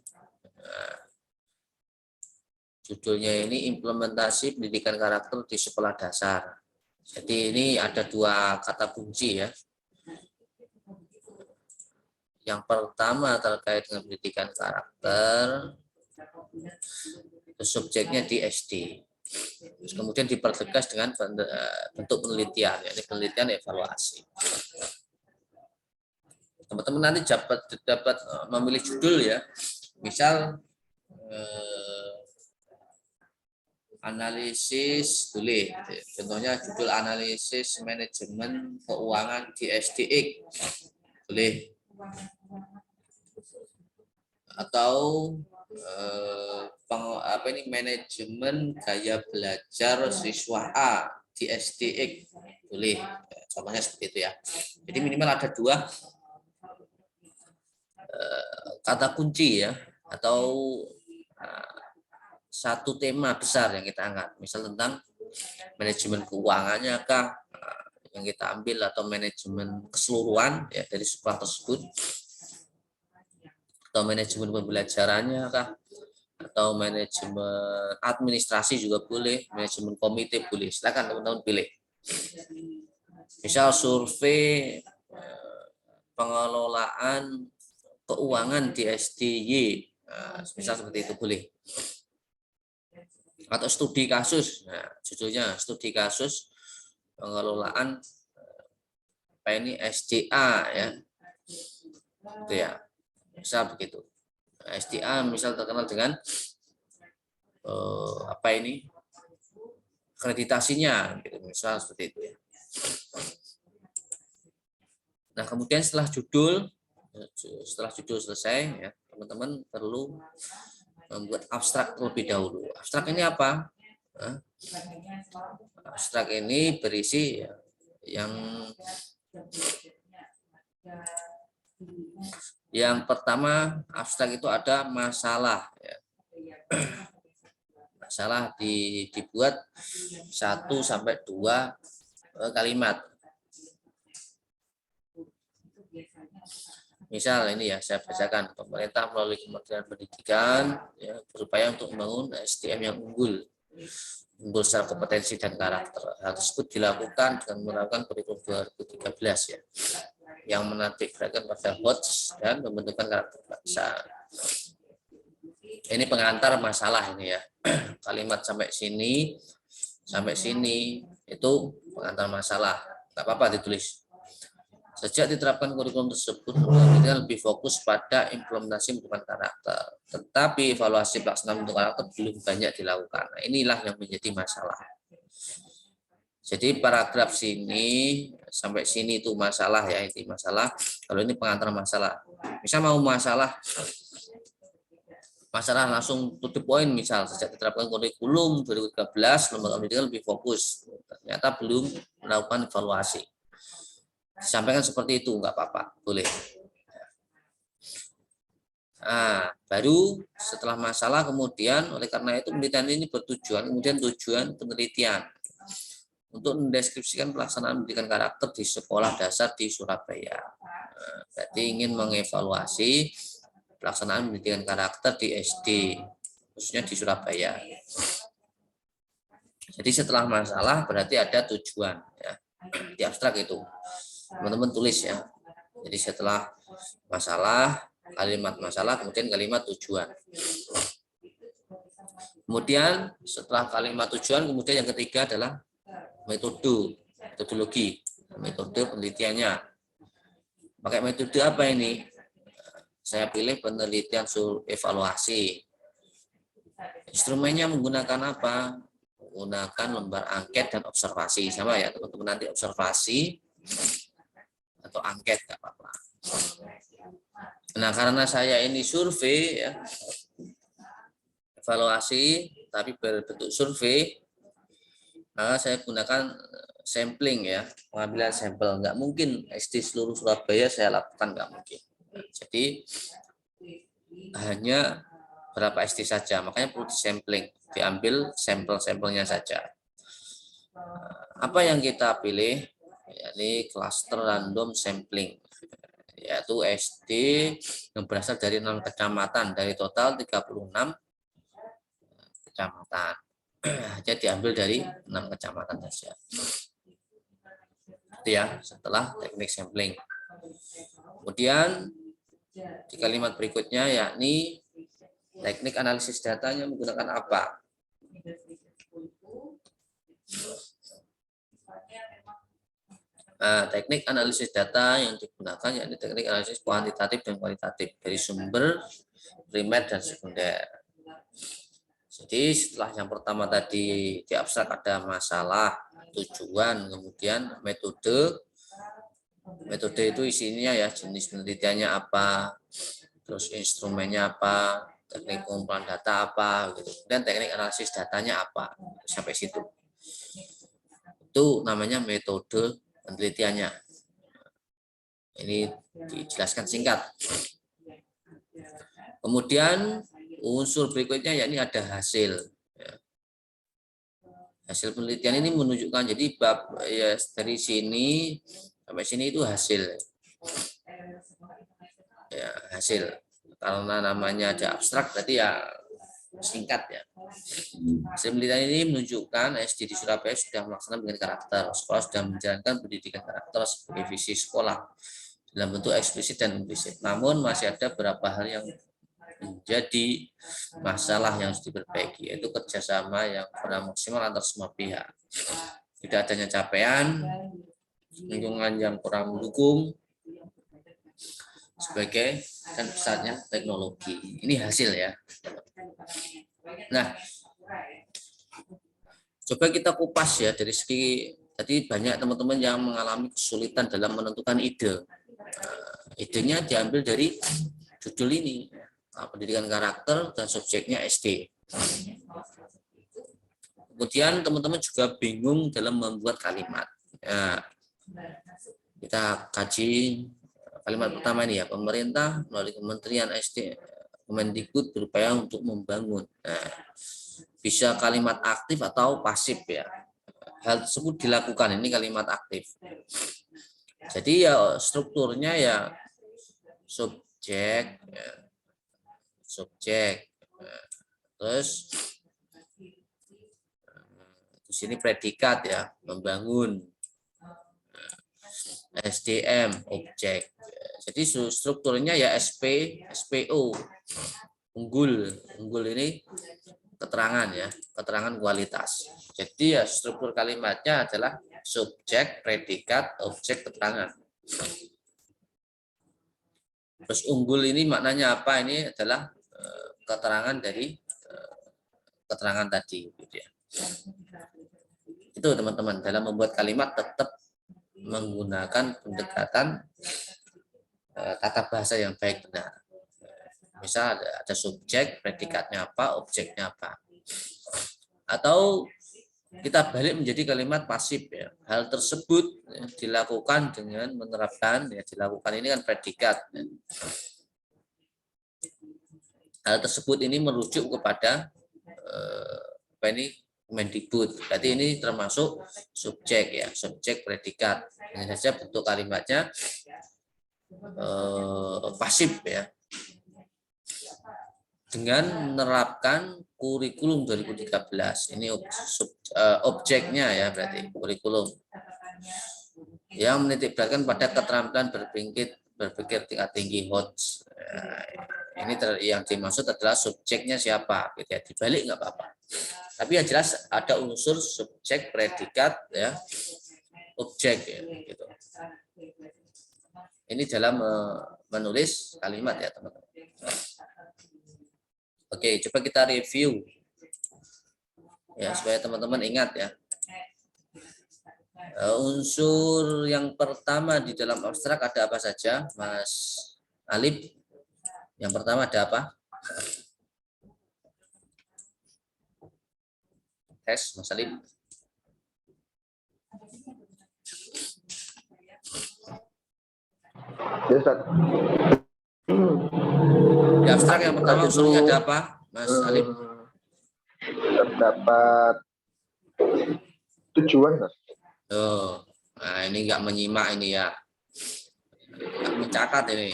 Judulnya ini implementasi pendidikan karakter di sekolah dasar. Jadi ini ada dua kata kunci ya. Yang pertama terkait dengan pendidikan karakter, subjeknya di SD. Terus kemudian dipertegas dengan bentuk penelitian, yakni penelitian evaluasi. Teman-teman nanti dapat memilih judul ya. Misal analisis boleh. Contohnya judul analisis manajemen keuangan di SDX boleh. Atau manajemen gaya belajar siswa A di SDX boleh. Contohnya seperti itu ya. Jadi minimal ada dua kata kunci ya, atau satu tema besar yang kita angkat, misal tentang manajemen keuangannya kah yang kita ambil, atau manajemen keseluruhan ya dari sekolah tersebut, atau manajemen pembelajarannya kah, atau manajemen administrasi juga boleh, manajemen komite boleh. Silakan teman-teman pilih. Misal survei pengelolaan keuangan di SDY, misal seperti itu boleh. Atau studi kasus, nah, judulnya studi kasus pengelolaan SDA ya, itu ya, misal begitu. SDA misal terkenal dengan akreditasinya, gitu, misal seperti itu ya. Nah kemudian setelah judul selesai ya, teman-teman perlu membuat abstrak terlebih dahulu. Abstrak ini apa? Abstrak ini berisi yang pertama, abstrak itu ada masalah ya. Masalah dibuat 1 sampai 2 kalimat. Misal ini ya, saya bacakan. Pemerintah melalui Kementerian Pendidikan ya, berupaya untuk membangun SDM yang unggul secara kompetensi dan karakter. Hal tersebut dilakukan dengan menerapkan kurikulum 2013 ya, yang menargetkan pada HOTS dan pembentukan karakter bangsa. Ini pengantar masalah ini ya. Kalimat sampai sini itu pengantar masalah. Nggak apa-apa ditulis. Sejak diterapkan kurikulum tersebut, kita lebih fokus pada implementasi pembentukan karakter. Tetapi evaluasi pelaksanaan pembentukan karakter belum banyak dilakukan. Nah, inilah yang menjadi masalah. Jadi paragraf sini sampai sini itu masalah ya, inti masalah. Kalau ini pengantar masalah. Misal mau masalah langsung to the point, misal sejak diterapkan kurikulum 2013, lembaga pendidikan lebih fokus. Ternyata belum melakukan evaluasi. Disampaikan seperti itu, nggak apa-apa, boleh. Nah, baru setelah masalah kemudian, oleh karena itu penelitian ini bertujuan, kemudian tujuan penelitian untuk mendeskripsikan pelaksanaan pendidikan karakter di sekolah dasar di Surabaya. Nah, berarti ingin mengevaluasi pelaksanaan pendidikan karakter di SD, khususnya di Surabaya. Jadi setelah masalah berarti ada tujuan, ya. Di abstrak itu. Teman-teman tulis ya. Jadi setelah masalah, kalimat masalah, kemudian kalimat tujuan. Kemudian setelah kalimat tujuan, kemudian yang ketiga adalah metodologi, metode penelitiannya. Pakai metode apa ini? Saya pilih penelitian evaluasi. Instrumennya menggunakan apa? Menggunakan lembar angket dan observasi. Sama ya teman-teman, nanti observasi atau angket nggak apa-apa. Nah, karena saya ini survei ya, evaluasi tapi berbentuk survei, maka saya gunakan sampling ya, pengambilan sampel. Nggak mungkin SD seluruh Surabaya saya lakukan, nggak mungkin. Jadi hanya berapa SD saja, makanya perlu disampling, diambil sampel-sampelnya saja. Apa yang kita pilih? Yakni cluster random sampling, yaitu SD yang berasal dari 6 kecamatan, dari total 36 kecamatan. Jadi diambil dari 6 kecamatan saja. Itu ya, setelah teknik sampling. Kemudian di kalimat berikutnya yakni teknik analisis datanya menggunakan apa? Nah, teknik analisis data yang digunakan yakni teknik analisis kuantitatif dan kualitatif dari sumber primer dan sekunder. Jadi setelah yang pertama tadi di abstrak ada masalah, tujuan, kemudian metode. Metode itu isinya ya jenis penelitiannya apa, terus instrumennya apa, teknik pengumpulan data apa, gitu. Dan teknik analisis datanya apa, sampai situ. Itu namanya metode penelitiannya. Ini dijelaskan singkat. Kemudian unsur berikutnya yakni ada hasil. Hasil penelitian ini menunjukkan, jadi bab ya dari sini sampai sini itu hasil. Ya, hasil. Karena namanya ada abstrak berarti ya singkat ya. Hasil penelitian ini menunjukkan SD di Surabaya sudah melaksanakan pendidikan karakter. Sekolah sudah menjalankan pendidikan karakter sebagai visi sekolah dalam bentuk eksplisit dan implisit. Namun masih ada beberapa hal yang menjadi masalah yang harus diperbaiki, yaitu kerjasama yang kurang maksimal antar semua pihak. Tidak adanya capaian, lingkungan yang kurang mendukung, sebagai dan pesatnya teknologi. Ini hasil ya. Nah, coba kita kupas ya dari segi tadi banyak teman-teman yang mengalami kesulitan dalam menentukan ide. Idenya diambil dari judul ini, pendidikan karakter dan subjeknya SD. Kemudian teman-teman juga bingung dalam membuat kalimat. Ya, kita kaji kalimat pertama ini ya, pemerintah melalui Kementerian SD Kemendikbud berupaya untuk membangun. Nah, bisa kalimat aktif atau pasif ya. hal tersebut dilakukan. Ini kalimat aktif. Jadi ya strukturnya ya subjek, terus di sini predikat ya, membangun, SDM, objek. Jadi strukturnya ya SPO, unggul ini keterangan ya, keterangan kualitas. Jadi ya struktur kalimatnya adalah subjek, predikat, objek, keterangan. Terus unggul ini maknanya apa? Ini adalah keterangan dari keterangan tadi. Gitu ya. Itu teman-teman, dalam membuat kalimat tetap menggunakan pendekatan tata bahasa yang baik benar. Misal ada subjek, predikatnya apa, objeknya apa. Atau kita balik menjadi kalimat pasif ya. Hal tersebut dilakukan dengan menerapkan ya, dilakukan ini kan predikat. Ya. Hal tersebut ini merujuk kepada apa ini Mendikbud. Berarti ini termasuk subjek ya, subjek predikat. Ini saja bentuk kalimatnya pasif ya. Dengan menerapkan kurikulum 2013. Ini objeknya ya, berarti kurikulum yang menitikberatkan pada keterampilan berpikir tingkat tinggi HOTS. Ini yang dimaksud adalah subjeknya siapa, gitu ya. Dibalik nggak apa-apa. Tapi yang jelas ada unsur subjek, predikat, ya, objek, ya, gitu. Ini dalam menulis kalimat ya teman-teman. Oke, coba kita review ya supaya teman-teman ingat ya. Unsur yang pertama di dalam abstrak ada apa saja, Mas Alif? Yang pertama ada apa? Tes, Mas Alif. Ya, Ustaz. Di abstrak yang pertama unsurnya ada apa, Mas Alif? Terdapat tujuan, Mas. Oh, nah ini nggak menyimak ini ya, nggak mencatat ini.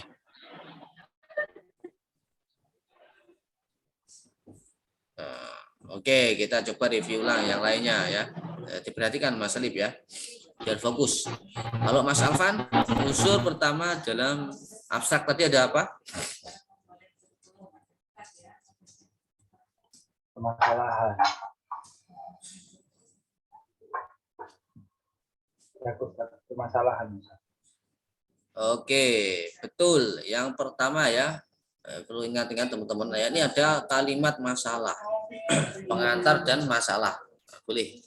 Oke, kita coba review ulang yang lainnya ya. Diperhatikan Mas Alif ya, biar fokus. Kalau Mas Alvan, unsur pertama dalam abstrak tadi ada apa? Permasalahan. Permasalahan. Oke, betul. Yang pertama ya, perlu ingat-ingat teman-teman ya, ini ada kalimat masalah, pengantar dan masalah. Boleh.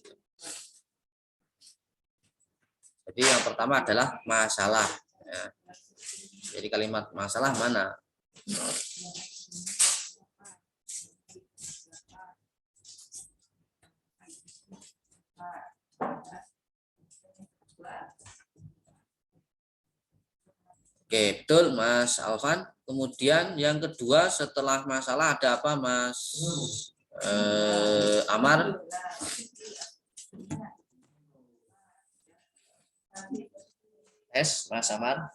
Jadi yang pertama adalah masalah. Ya. Jadi kalimat masalah mana? Oke, betul Mas Alvan. Kemudian yang kedua setelah masalah ada apa Mas Amar? Mas Amar.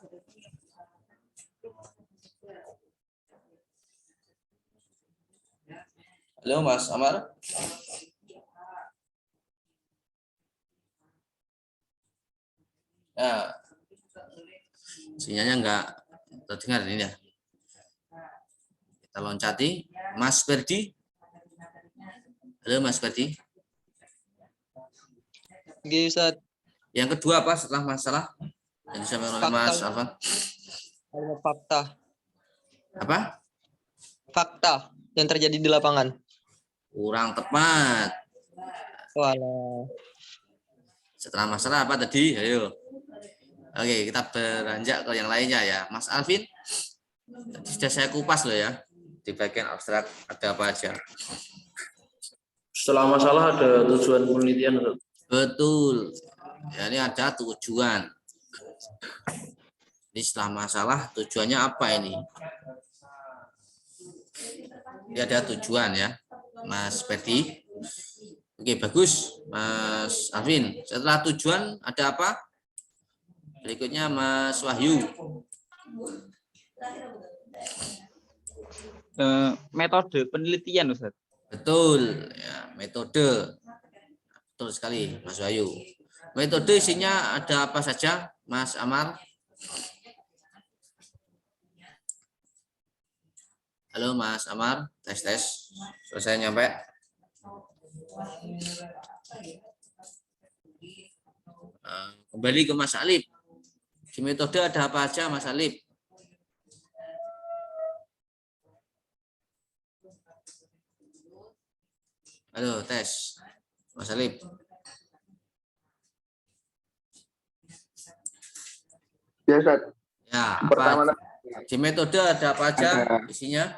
Halo Mas Amar. Nah, sinyalnya enggak terdengar ini ya. Kita loncati. Mas Ferdi. Halo Mas Ferdi. Oke, Ustaz. Yang kedua apa setelah masalah? Yang disampaikan oleh Mas Alvan. Fakta. Apa? Fakta yang terjadi di lapangan. Kurang tepat. Walah. Setelah masalah apa tadi? Ayo. Oke, kita beranjak ke yang lainnya ya. Mas Alvin, sudah saya kupas loh ya. Di bagian abstrak ada apa aja. Setelah masalah ada tujuan penelitian. Betul. Ya, ini ada tujuan. Ini setelah masalah tujuannya apa ini? Ini ada tujuan ya, Mas Pedi. Oke, bagus, Mas Alvin. Setelah tujuan ada apa? Berikutnya Mas Wahyu. Metode penelitian, Ustaz. Betul, ya, metode. Betul sekali, Mas Wahyu. Metode isinya ada apa saja, Mas Amar? Halo, Mas Amar. Tes. Selesai nyampe? Kembali ke Mas Alif. Di metode ada apa aja, Mas Alif? Halo, tes. Mas Alif. Ya, Ustaz. Ya, Pertama, apa? Di metode ada apa aja isinya?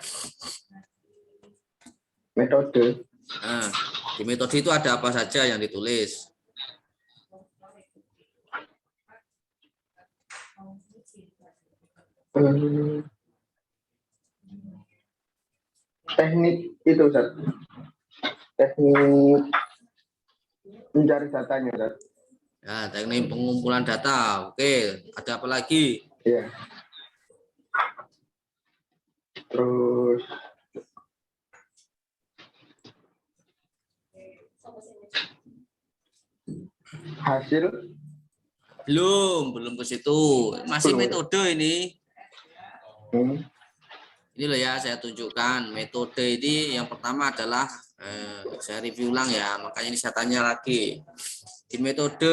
metode. Nah, di metode itu ada apa saja yang ditulis? Teknik itu, Ustaz. Teknik mencari datanya, Ustaz. Ya, teknik pengumpulan data. Oke, ada apa lagi? Iya. Terus hasil Belum ke situ. Masih metode ini. Ini loh ya, saya tunjukkan metode ini. Yang pertama adalah saya review ulang ya, makanya ini saya tanya lagi. Di metode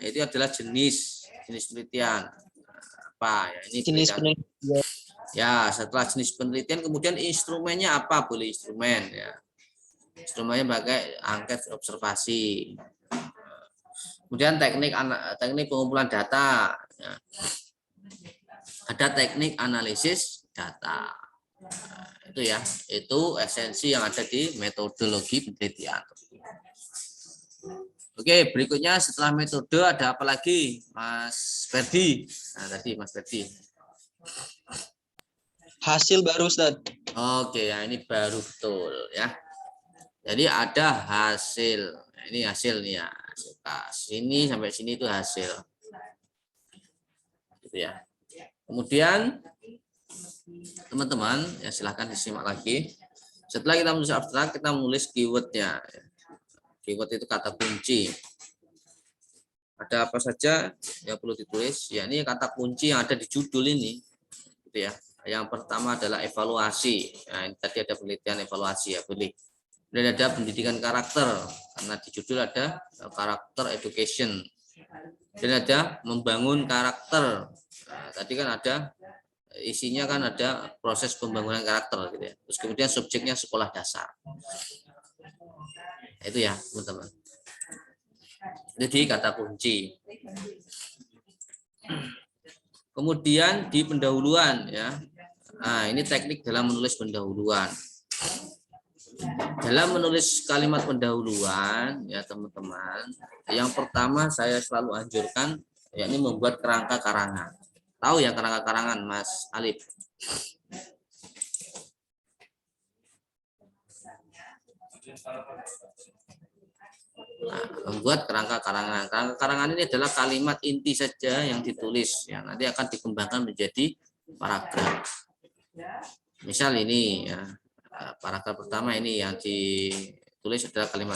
itu adalah jenis penelitian. Apa ya? Ini Jenis penelitian. Ya, setelah jenis penelitian kemudian instrumennya apa? Boleh instrumen ya. Instrumennya pakai angket observasi. Kemudian teknik pengumpulan data. Ya. Ada teknik analisis data. Nah, itu ya, itu esensi yang ada di metodologi penelitian. Oke, berikutnya setelah metode ada apa lagi, Mas Ferdi? Nah, tadi Mas Ferdi. Hasil baru, Ustaz. Oke, ya ini baru betul ya. Jadi ada hasil. Nah, ini hasil nih ya. Sini sampai sini itu hasil. Gitu ya. Kemudian teman-teman ya silahkan disimak lagi. Setelah kita menulis abstrak, kita menulis keywordnya. Keyword itu kata kunci. Ada apa saja yang perlu ditulis? Ya ini kata kunci yang ada di judul ini. Gitu ya. Yang pertama adalah evaluasi. Nah, ini tadi ada penelitian evaluasi ya, boleh. Dan ada pendidikan karakter, karena di judul ada karakter education. Dan ada membangun karakter. Nah, tadi kan ada isinya kan ada proses pembangunan karakter gitu ya. Terus kemudian subjeknya sekolah dasar. Itu ya, teman-teman. Jadi kata kunci. Kemudian di pendahuluan ya. Nah, ini teknik dalam menulis pendahuluan. Dalam menulis kalimat pendahuluan ya teman-teman, yang pertama saya selalu anjurkan yakni membuat kerangka karangan. Tahu ya kerangka karangan, Mas Alif? Nah, membuat kerangka karangan. Kerangka karangan ini adalah kalimat inti saja yang ditulis, yang nanti akan dikembangkan menjadi paragraf. Misal ini ya. Paragraf pertama ini yang ditulis adalah kalimat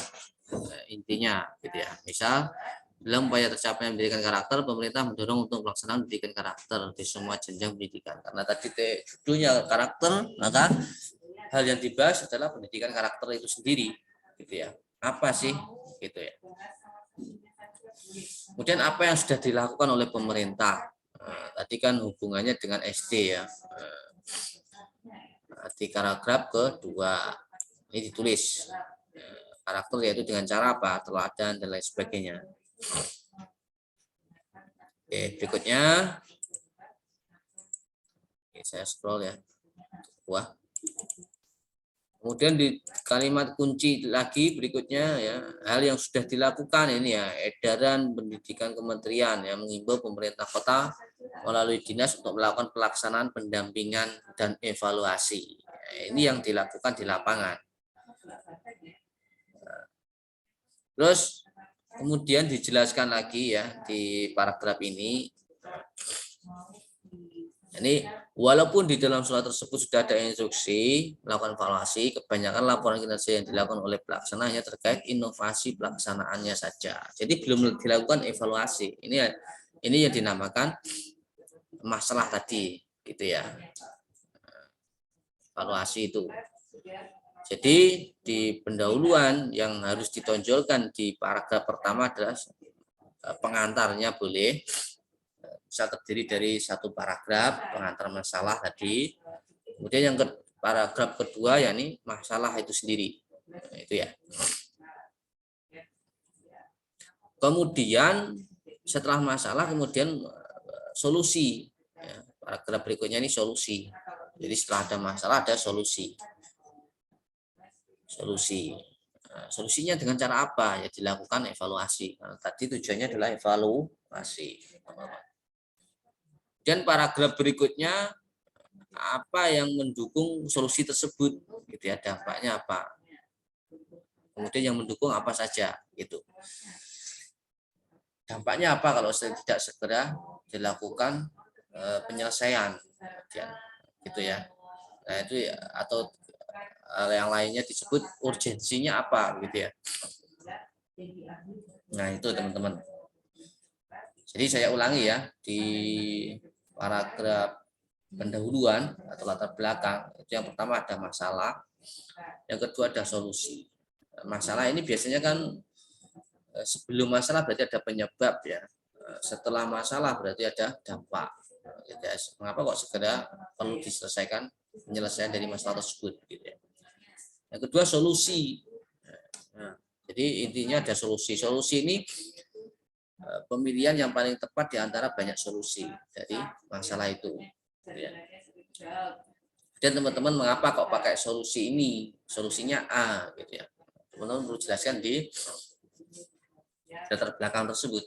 intinya gitu ya. Misal dalam upaya tercapainya pendidikan karakter, pemerintah mendorong untuk pelaksanaan pendidikan karakter di semua jenjang pendidikan. Karena tadi judulnya karakter, maka hal yang dibahas adalah pendidikan karakter itu sendiri gitu ya. Apa sih gitu ya. Kemudian apa yang sudah dilakukan oleh pemerintah? Tadi kan hubungannya dengan SD ya. Di paragraf kedua ini ditulis karakter yaitu dengan cara apa, teladan dan lain sebagainya. Oke, berikutnya oke, saya scroll ya. Wah. Kemudian di kalimat kunci lagi berikutnya ya, hal yang sudah dilakukan ini ya, edaran pendidikan kementerian yang mengimbau pemerintah kota melalui dinas untuk melakukan pelaksanaan pendampingan dan evaluasi. Ini yang dilakukan di lapangan. Terus kemudian dijelaskan lagi ya di paragraf ini. Ini walaupun di dalam surat tersebut sudah ada instruksi melakukan evaluasi, kebanyakan laporan kinerja yang dilakukan oleh pelaksana hanya terkait inovasi pelaksanaannya saja. Jadi belum dilakukan evaluasi. Ini yang dinamakan masalah tadi, gitu ya. Evaluasi itu. Jadi di pendahuluan yang harus ditonjolkan di paragraf pertama adalah pengantarnya boleh. Bisa terdiri dari satu paragraf pengantar masalah tadi, kemudian yang paragraf kedua yakni masalah itu sendiri, itu ya. Kemudian setelah masalah kemudian solusi, ya, paragraf berikutnya ini solusi. Jadi setelah ada masalah ada solusi. Solusinya dengan cara apa? Ya dilakukan evaluasi. Karena tadi tujuannya adalah evaluasi. Dan paragraf berikutnya apa yang mendukung solusi tersebut, gitu ya, dampaknya apa. Kemudian yang mendukung apa saja, gitu. Dampaknya apa kalau tidak segera dilakukan penyelesaian, gitu ya. Nah itu atau yang lainnya disebut urgensinya apa, gitu ya. Nah itu teman-teman. Jadi saya ulangi ya di paragraf pendahuluan atau latar belakang itu yang pertama ada masalah, yang kedua ada solusi. Masalah ini biasanya kan sebelum masalah berarti ada penyebab ya, setelah masalah berarti ada dampak. Mengapa kok segera perlu diselesaikan penyelesaian dari masalah tersebut, gitu ya. Yang kedua solusi. Nah, jadi intinya ada solusi. Solusi ini pemilihan yang paling tepat di antara banyak solusi dari masalah itu. Dan teman-teman mengapa kok pakai solusi ini? Solusinya A, gitu ya. Teman-teman perlu jelaskan di latar belakang tersebut.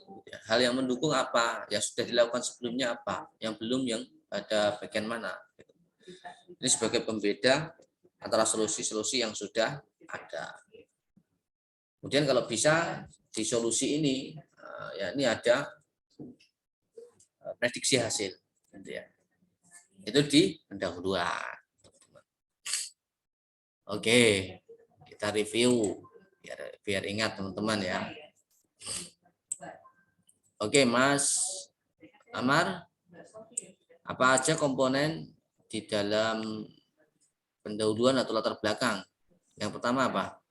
Hal yang mendukung apa? Yang sudah dilakukan sebelumnya apa? Yang belum, yang pada bagian mana? Ini sebagai pembeda antara solusi-solusi yang sudah ada. Kemudian kalau bisa di solusi ini, ya ini ada prediksi hasil, gitu ya. Itu di pendahuluan. Oke, kita review biar ingat teman-teman ya. Oke, Mas Amar, apa aja komponen di dalam pendahuluan atau latar belakang? Yang pertama apa?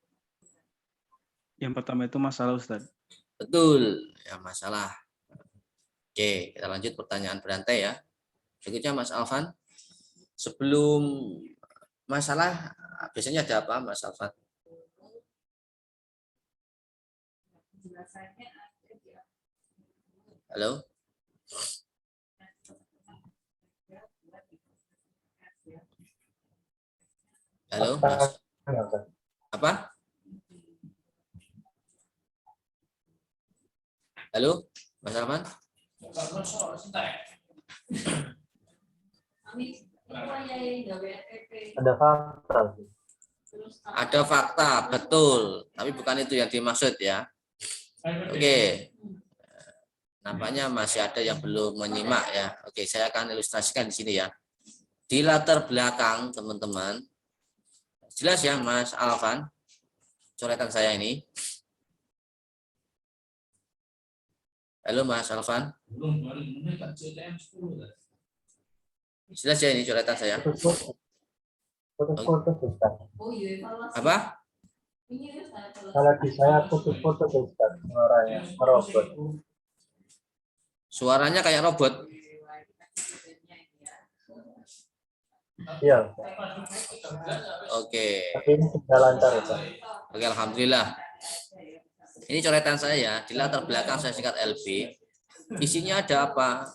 Yang pertama itu masalah, Ustaz. Betul, ya masalah. Oke, kita lanjut pertanyaan berantai ya. Berikutnya Mas Alvan. Sebelum masalah, biasanya ada apa Mas Alvan? Halo? Halo, Mas. Apa? Halo, Mas Alvan? Ada fakta. Ada fakta, betul. Tapi bukan itu yang dimaksud ya. Oke. Nampaknya masih ada yang belum menyimak ya. Oke, saya akan ilustrasikan di sini ya. Di latar belakang teman-teman. Jelas ya Mas Alvan? Coretan saya ini. Halo Mas Alvan. Jelas ya ini coretan saya. Putus-putus, Ustaz. Apa? Kalau di saya putus-putus, Ustaz. Suaranya merobot. Suaranya kayak robot. Iya. Oke. Tapi ini sudah lancar, Ustaz. Oke, alhamdulillah. Ini coretan saya di latar belakang saya singkat LB. Isinya ada apa?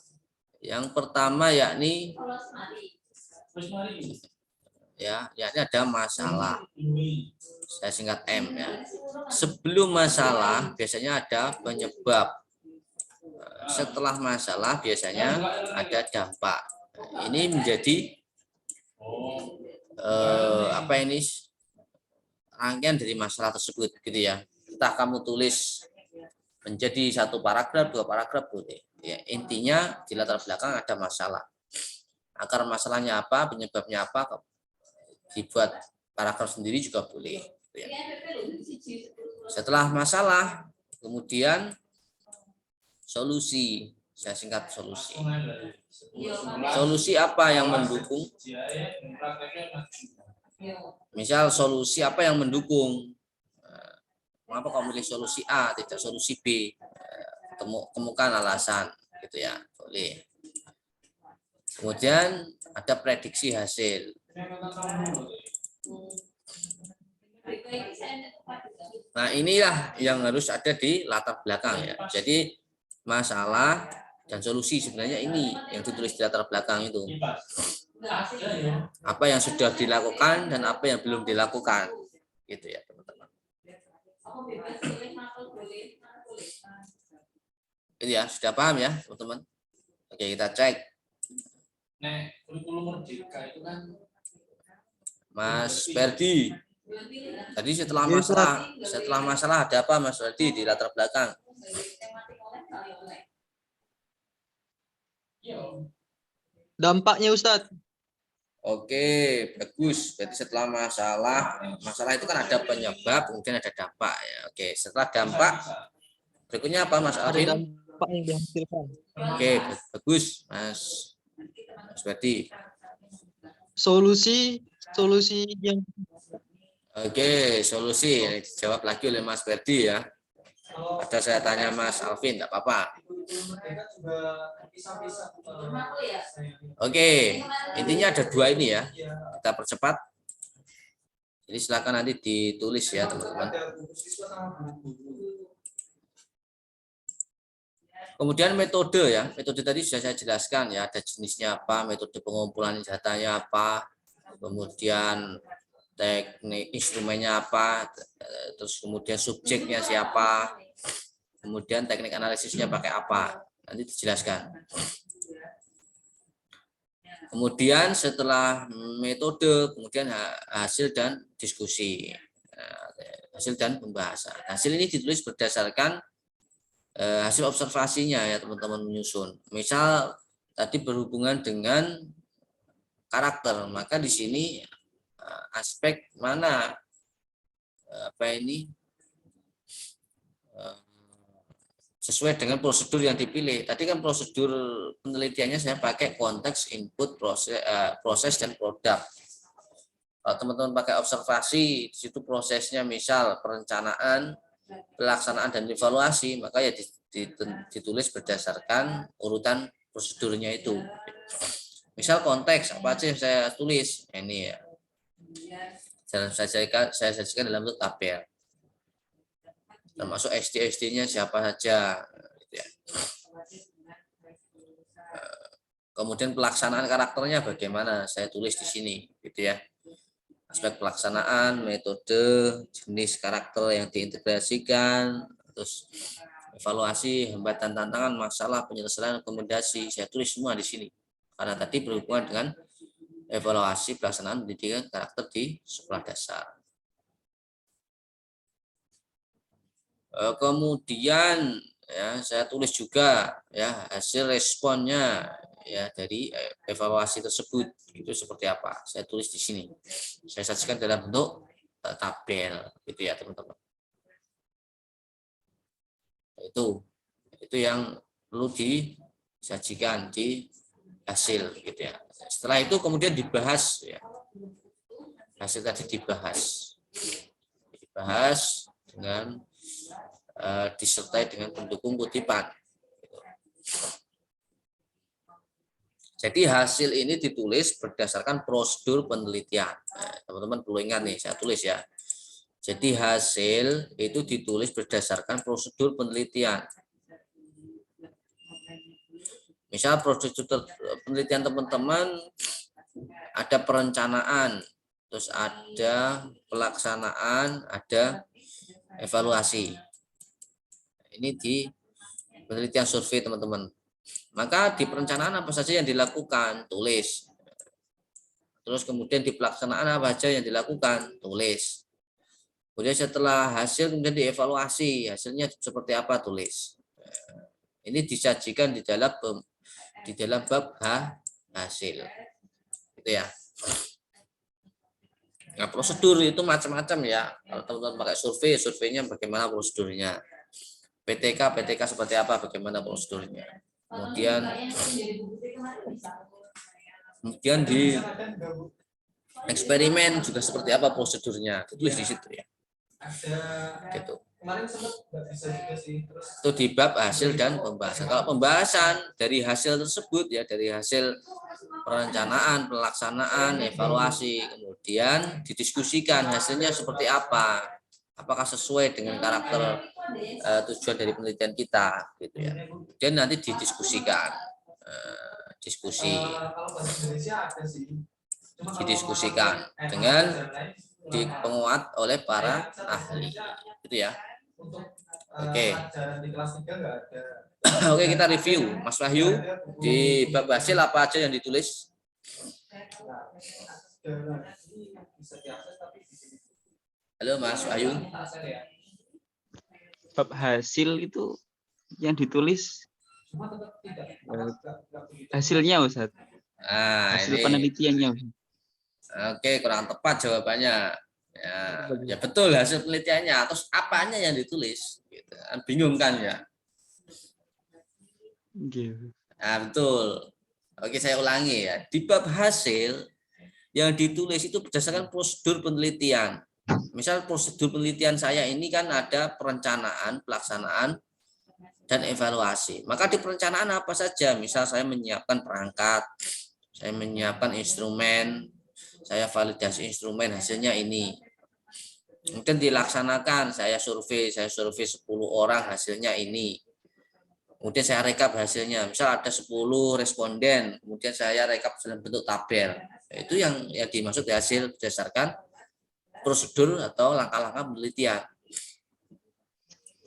Yang pertama yakni yakni ada masalah. Saya singkat M ya. Sebelum masalah biasanya ada penyebab. Setelah masalah biasanya ada dampak. Ini menjadi rangkaian dari masalah tersebut, gitu ya. entah kamu tulis menjadi 1 paragraf, 2 paragraf boleh. Ya, intinya di latar belakang ada masalah. Akar masalahnya apa, penyebabnya apa, dibuat paragraf sendiri juga boleh. Ya. Setelah masalah, kemudian solusi. Saya singkat solusi. Solusi apa yang mendukung? Misal solusi apa yang mendukung? Mengapa kamu pilih solusi A, tidak solusi B? Temukan alasan, gitu ya, boleh. Kemudian ada prediksi hasil. Nah, inilah yang harus ada di latar belakang ya. Jadi masalah dan solusi sebenarnya ini yang ditulis di latar belakang itu. Apa yang sudah dilakukan dan apa yang belum dilakukan, gitu ya teman-teman. Itu ya, sudah paham ya teman-teman? Oke, kita cek. Mas Ferdi, tadi setelah masalah ada apa Mas Ferdi di latar belakang? Dampaknya Ustadz. Oke, bagus. Berarti setelah masalah itu kan ada penyebab, kemudian ada dampak ya. Oke, setelah dampak berikutnya apa Mas Alvin? Dampak yang dihasilkan. Oke, bagus Mas Ferdi. Solusi yang Oke, solusi yang dijawab lagi oleh Mas Ferdi ya. Ada saya tanya Mas Alvin, enggak apa-apa. Oke, intinya ada 2 ini ya. Kita percepat. Jadi silakan nanti ditulis ya teman-teman. Kemudian metode ya. Metode tadi sudah saya jelaskan ya. Ada jenisnya apa, metode pengumpulan datanya apa, kemudian teknik instrumennya apa, terus kemudian subjeknya siapa, kemudian teknik analisisnya pakai apa, nanti dijelaskan. Kemudian setelah metode, kemudian hasil dan diskusi, hasil dan pembahasan. Hasil ini ditulis berdasarkan hasil observasinya ya teman-teman menyusun. Misal tadi berhubungan dengan karakter, maka di sini aspek mana sesuai dengan prosedur yang dipilih. Tadi kan prosedur penelitiannya saya pakai konteks, input, proses dan produk. Kalau teman-teman pakai observasi, di situ prosesnya misal perencanaan, pelaksanaan dan evaluasi, maka ya ditulis berdasarkan urutan prosedurnya itu. Misal konteks apa aja yang saya tulis ini ya. Saya sajikan dalam bentuk tabel. Termasuk SD-nya siapa saja. Gitu ya. Kemudian pelaksanaan karakternya bagaimana, saya tulis di sini, gitu ya. Aspek pelaksanaan, metode, jenis karakter yang diintegrasikan, terus evaluasi, hambatan, tantangan, masalah, penyelesaian, rekomendasi, saya tulis semua di sini. Karena tadi berhubungan dengan evaluasi pelaksanaan pendidikan karakter di sekolah dasar. Kemudian ya saya tulis juga ya hasil responnya ya dari evaluasi tersebut itu seperti apa, saya tulis di sini, saya sajikan dalam bentuk tabel gitu ya teman-teman. Itu yang perlu disajikan di hasil gitu ya. Setelah itu kemudian dibahas ya, hasil tadi dibahas dengan disertai dengan pendukung kutipan. Jadi hasil ini ditulis berdasarkan prosedur penelitian. Teman-teman perlu ingat nih, saya tulis ya. Jadi hasil itu ditulis berdasarkan prosedur penelitian. Misal prosedur penelitian teman-teman ada perencanaan, terus ada pelaksanaan, ada evaluasi. Ini di penelitian survei teman-teman. Maka di perencanaan apa saja yang dilakukan, tulis. Terus kemudian di pelaksanaan apa saja yang dilakukan, tulis. Kemudian setelah hasil kemudian dievaluasi, hasilnya seperti apa, tulis. Ini disajikan di dalam bab hasil. Gitu ya. Nah, prosedur itu macam-macam ya. Kalau teman-teman pakai survei, surveinya bagaimana prosedurnya. PTK seperti apa, bagaimana prosedurnya. Kemudian di eksperimen juga seperti apa prosedurnya. Tulis di situ ya. Gitu. Itu di bab hasil dan pembahasan. Kalau pembahasan dari hasil tersebut ya, dari hasil perencanaan, pelaksanaan, evaluasi, kemudian didiskusikan hasilnya seperti apa, apakah sesuai dengan karakter tujuan dari penelitian kita, gitu ya. Kemudian nanti didiskusikan, didiskusikan dengan dipenguat oleh para ahli, gitu ya. Oke. Oke, kita review. Mas Wahyu, di bab hasil apa aja yang ditulis? Halo Mas Wahyu. Bab hasil itu yang ditulis hasilnya, Ustaz. Nah, Hasil ini. penelitiannya, Ustaz. Oke, kurang tepat jawabannya. Ya betul, hasil penelitiannya. Terus apanya yang ditulis? Gitu. Bingung kan ya? Nah, betul. Oke, saya ulangi ya. Di bab hasil yang ditulis itu berdasarkan prosedur penelitian. Misal prosedur penelitian saya ini kan ada perencanaan, pelaksanaan, dan evaluasi. Maka di perencanaan apa saja? Misal saya menyiapkan perangkat, saya menyiapkan instrumen, saya validasi instrumen, hasilnya ini. Kemudian dilaksanakan, saya survei 10 orang, hasilnya ini. Kemudian saya rekap hasilnya. Misal ada 10 responden, kemudian saya rekap dalam bentuk tabel. Itu yang dimaksud hasil berdasarkan prosedur atau langkah-langkah penelitian.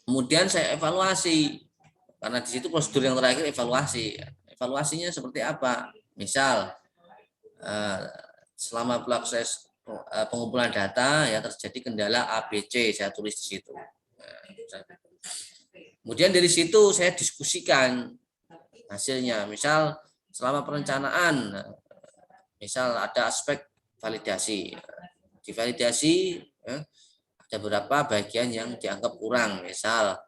Kemudian saya evaluasi. Karena di situ prosedur yang terakhir evaluasi. Evaluasinya seperti apa? Misal selama proses pengumpulan data ya terjadi kendala ABC, saya tulis di situ. Kemudian dari situ saya diskusikan hasilnya. Misal selama perencanaan, misal ada aspek validasi. Di validasi ada beberapa bagian yang dianggap kurang. Misal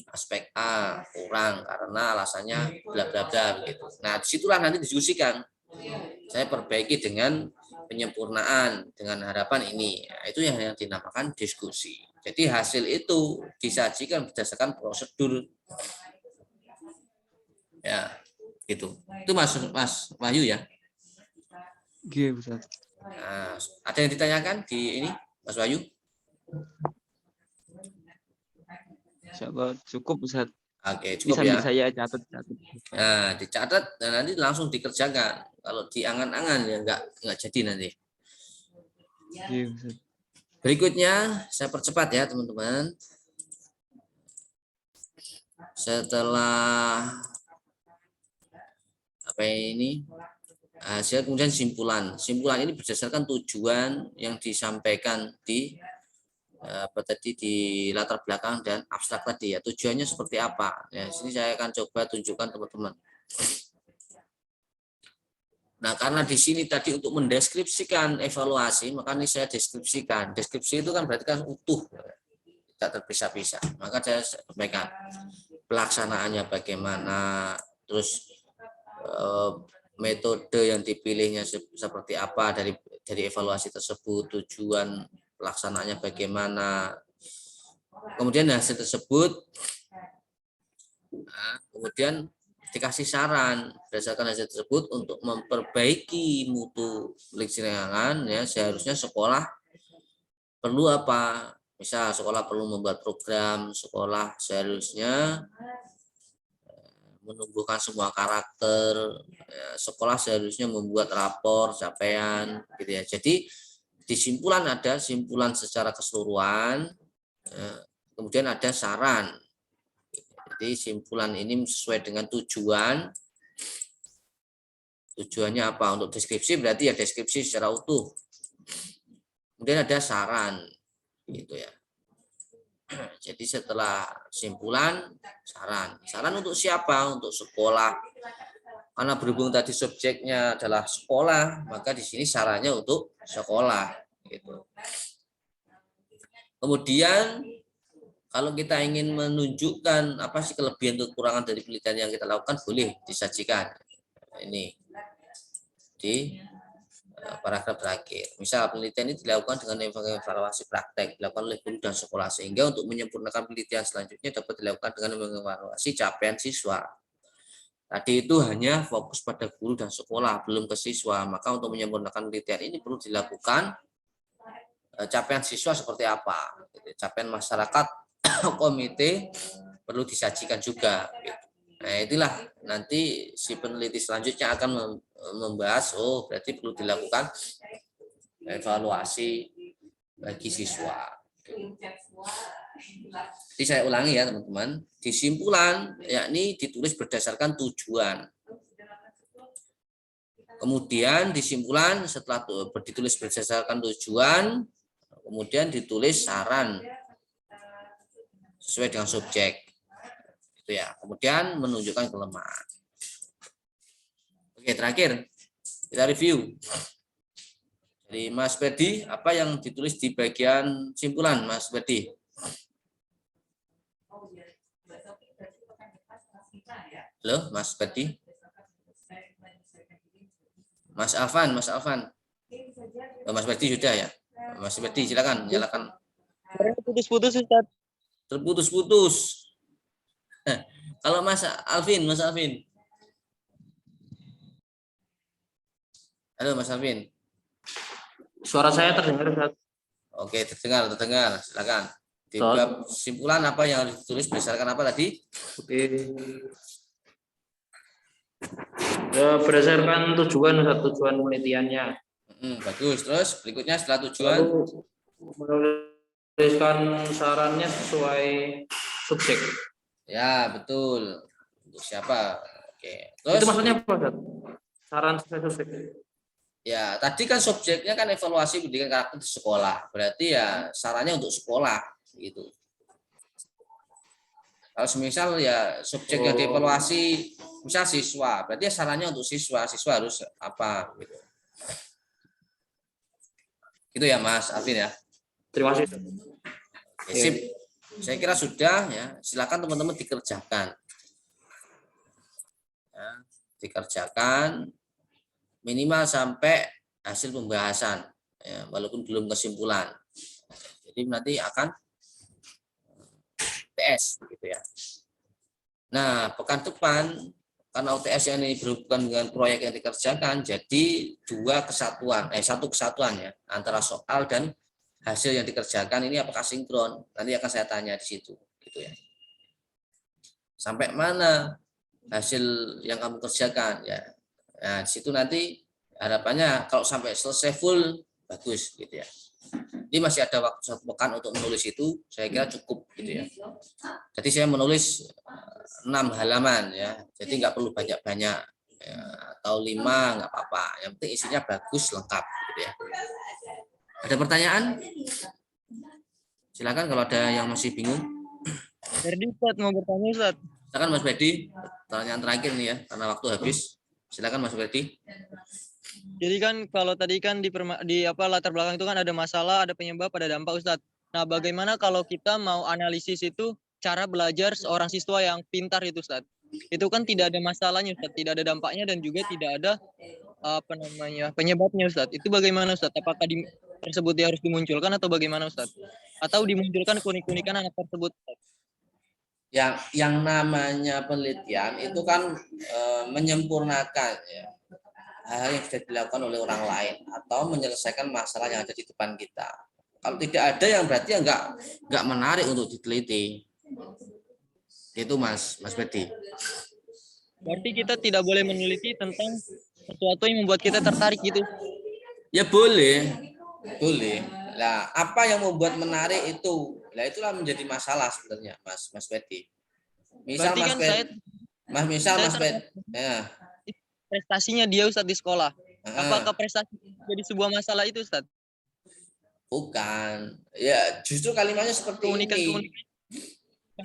aspek A kurang karena alasannya bla bla bla begitu. Nah, disitulah nanti didiskusikan. Saya perbaiki dengan penyempurnaan dengan harapan ini. Nah, itu yang dinamakan diskusi. Jadi hasil itu disajikan berdasarkan prosedur. Ya, gitu. Itu Mas Wahyu ya. Nah, ada yang ditanyakan di ini, Mas Wahyu? Cukup, Ustaz. Oke, cukup sambil ya. Saya catat. Nah, dicatat dan nanti langsung dikerjakan. Kalau diangan-angan ya enggak jadi nanti. Berikutnya saya percepat ya teman-teman. Setelah apa ini? Hasil kemudian simpulan. Simpulan ini berdasarkan tujuan yang disampaikan di di latar belakang dan abstrak tadi ya. Tujuannya seperti apa? Ya, sini saya akan coba tunjukkan teman-teman. Nah, karena di sini tadi untuk mendeskripsikan evaluasi, maka ini saya deskripsikan. Deskripsi itu kan berarti kan utuh, tidak terpisah-pisah. Maka saya sampaikan pelaksanaannya bagaimana, terus metode yang dipilihnya seperti apa dari evaluasi tersebut, tujuan pelaksanaannya bagaimana, kemudian hasil tersebut, kemudian dikasih saran berdasarkan hasil tersebut untuk memperbaiki mutu pelaksanaan ya. Seharusnya sekolah perlu apa? Misal sekolah perlu membuat program, sekolah seharusnya menumbuhkan semua karakter, ya, sekolah seharusnya membuat rapor capaian gitu ya. Jadi di simpulan ada simpulan secara keseluruhan, kemudian ada saran. Jadi simpulan ini sesuai dengan tujuan. Tujuannya apa? Untuk deskripsi berarti ya deskripsi secara utuh. Kemudian ada saran, gitu ya. Jadi setelah simpulan, saran. Saran untuk siapa? Untuk sekolah. Karena berhubung tadi subjeknya adalah sekolah, maka di sini sarannya untuk sekolah. Gitu. Kemudian kalau kita ingin menunjukkan apa sih kelebihan atau kekurangan dari penelitian yang kita lakukan, boleh disajikan. Ini di paragraf terakhir. Misal penelitian ini dilakukan dengan evaluasi praktek dilakukan oleh guru dan sekolah, sehingga untuk menyempurnakan penelitian selanjutnya dapat dilakukan dengan mengevaluasi capaian siswa. Tadi itu hanya fokus pada guru dan sekolah, belum ke siswa. Maka untuk menyempurnakan penelitian ini perlu dilakukan capaian siswa seperti apa, capaian masyarakat, komite perlu disajikan juga. Nah, itulah nanti si peneliti selanjutnya akan membahas, oh berarti perlu dilakukan evaluasi bagi siswa. Jadi saya ulangi ya teman-teman, disimpulan yakni ditulis berdasarkan tujuan. Kemudian disimpulan setelah ditulis berdasarkan tujuan, kemudian ditulis saran sesuai dengan subjek. Itu ya. Kemudian menunjukkan kelemahan. Oke, terakhir kita review. Jadi Mas Ferdi, apa yang ditulis di bagian simpulan, Mas Ferdi? Halo, Mas Ferdi? Mas Alvan, Mas Alvan. Oh, Mas Ferdi sudah ya? Mas Ferdi, silakan nyalakan. Putus-putus, Ustaz. Terputus-putus. Kalau Mas Alvin, Mas Alvin. Halo, Mas Alvin. Suara saya terdengar, Ustaz. Oke, terdengar. Silakan. Di bab simpulan apa yang harus ditulis berdasarkan apa tadi? Oke. Ya, berdasarkan tujuan, Ustaz, tujuan penelitiannya. Bagus. Terus berikutnya setelah tujuan. Lalu menuliskan sarannya sesuai subjek. Ya, betul. Untuk siapa? Oke. Terus Itu maksudnya apa, Ustaz? Saran sesuai subjek. Ya, tadi kan subjeknya kan evaluasi pendidikan karakter di sekolah. Berarti ya sarannya untuk sekolah gitu. Kalau semisal ya subjek yang dievaluasi misal siswa, berarti ya sarannya untuk siswa harus apa gitu. Itu ya Mas Alvin ya. Terima kasih. Oke, sip. Saya kira sudah ya. Silakan teman-teman dikerjakan. Ya, dikerjakan minimal sampai hasil pembahasan, ya, walaupun belum kesimpulan. Jadi nanti akan UTS, gitu ya. Nah, pekan depan karena UTS ini berhubungan dengan proyek yang dikerjakan, jadi satu kesatuan ya antara soal dan hasil yang dikerjakan ini apakah sinkron? Nanti akan saya tanya di situ, gitu ya. Sampai mana hasil yang kamu kerjakan ya? Nah, di situ nanti harapannya kalau sampai selesai full bagus gitu ya. Ini masih ada waktu 1 pekan untuk menulis itu, saya kira cukup gitu ya. Jadi saya menulis 6 halaman ya. Jadi nggak perlu banyak-banyak ya, atau 5 nggak apa-apa. Yang penting isinya bagus lengkap gitu ya. Ada pertanyaan? Silakan kalau ada yang masih bingung. Ferdi, Ustaz, mau bertanya, Ustaz. Silakan Mas Ferdi, pertanyaan terakhir nih ya, karena waktu habis. Silakan Mas Ferdi. Jadi kan kalau tadi kan di latar belakang itu kan ada masalah, ada penyebab, ada dampak, Ustaz. Nah, bagaimana kalau kita mau analisis itu cara belajar seorang siswa yang pintar itu, Ustaz? Itu kan tidak ada masalahnya, Ustaz, tidak ada dampaknya dan juga tidak ada penyebabnya, Ustaz. Itu bagaimana, Ustaz? Apakah tersebut dia harus dimunculkan atau bagaimana, Ustaz? Atau dimunculkan kunik-kunikan anak tersebut, Ustaz? Yang namanya penelitian itu kan menyempurnakan ya, hal yang sudah dilakukan oleh orang lain atau menyelesaikan masalah yang ada di depan kita. Kalau tidak ada yang berarti nggak menarik untuk diteliti. Itu Mas Ferdi. Berarti kita tidak boleh meneliti tentang sesuatu yang membuat kita tertarik gitu. Ya boleh. Nah, apa yang membuat menarik itu? Nah, itulah menjadi masalah sebenarnya, Mas Ferdi. Misal Berarti Mas Ferdi, ya. Prestasinya dia, Ustaz, di sekolah. Apakah prestasi jadi sebuah masalah itu, Ustaz? Bukan. Ya, justru kalimatnya seperti ini.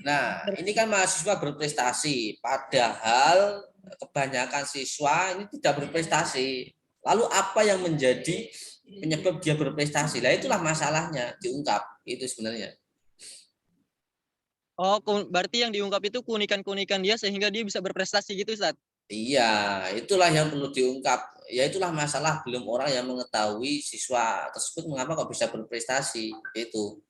Nah, ini kan mahasiswa berprestasi, padahal kebanyakan siswa ini tidak berprestasi. Lalu apa yang menjadi penyebab dia berprestasi? Lah itulah masalahnya diungkap itu sebenarnya. Oh, berarti yang diungkap itu keunikan-keunikan dia sehingga dia bisa berprestasi gitu, Ustaz? Iya, itulah yang perlu diungkap. Ya itulah masalah belum orang yang mengetahui siswa tersebut mengapa kok bisa berprestasi itu.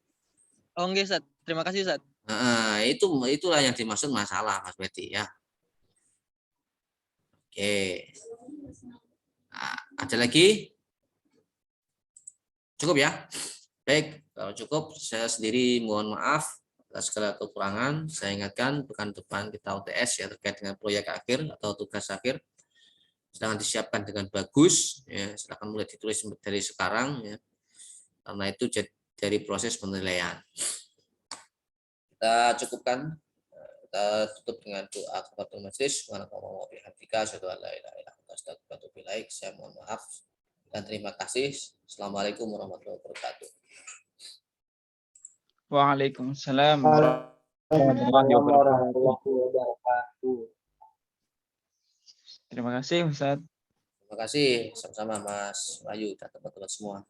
Oh, enggak, Ustaz. Terima kasih, Ustaz. Nah, itulah yang dimaksud masalah, Mas Medi ya. Oke. Nah, ada lagi? Cukup ya? Baik, kalau cukup saya sendiri mohon maaf atas segala kekurangan. Saya ingatkan pekan depan kita UTS ya terkait dengan proyek akhir atau tugas akhir. Sedang disiapkan dengan bagus, ya, silakan mulai ditulis dari sekarang ya. Karena itu dari proses penilaian. Kita cukupkan, kita tutup dengan doa kepada majelis. Saya mohon maaf dan terima kasih. Assalamualaikum warahmatullahi wabarakatuh. Waalaikumsalam warahmatullahi wabarakatuh. Terima kasih Ustaz. Terima kasih sama-sama Mas Bayu dan teman-teman semua.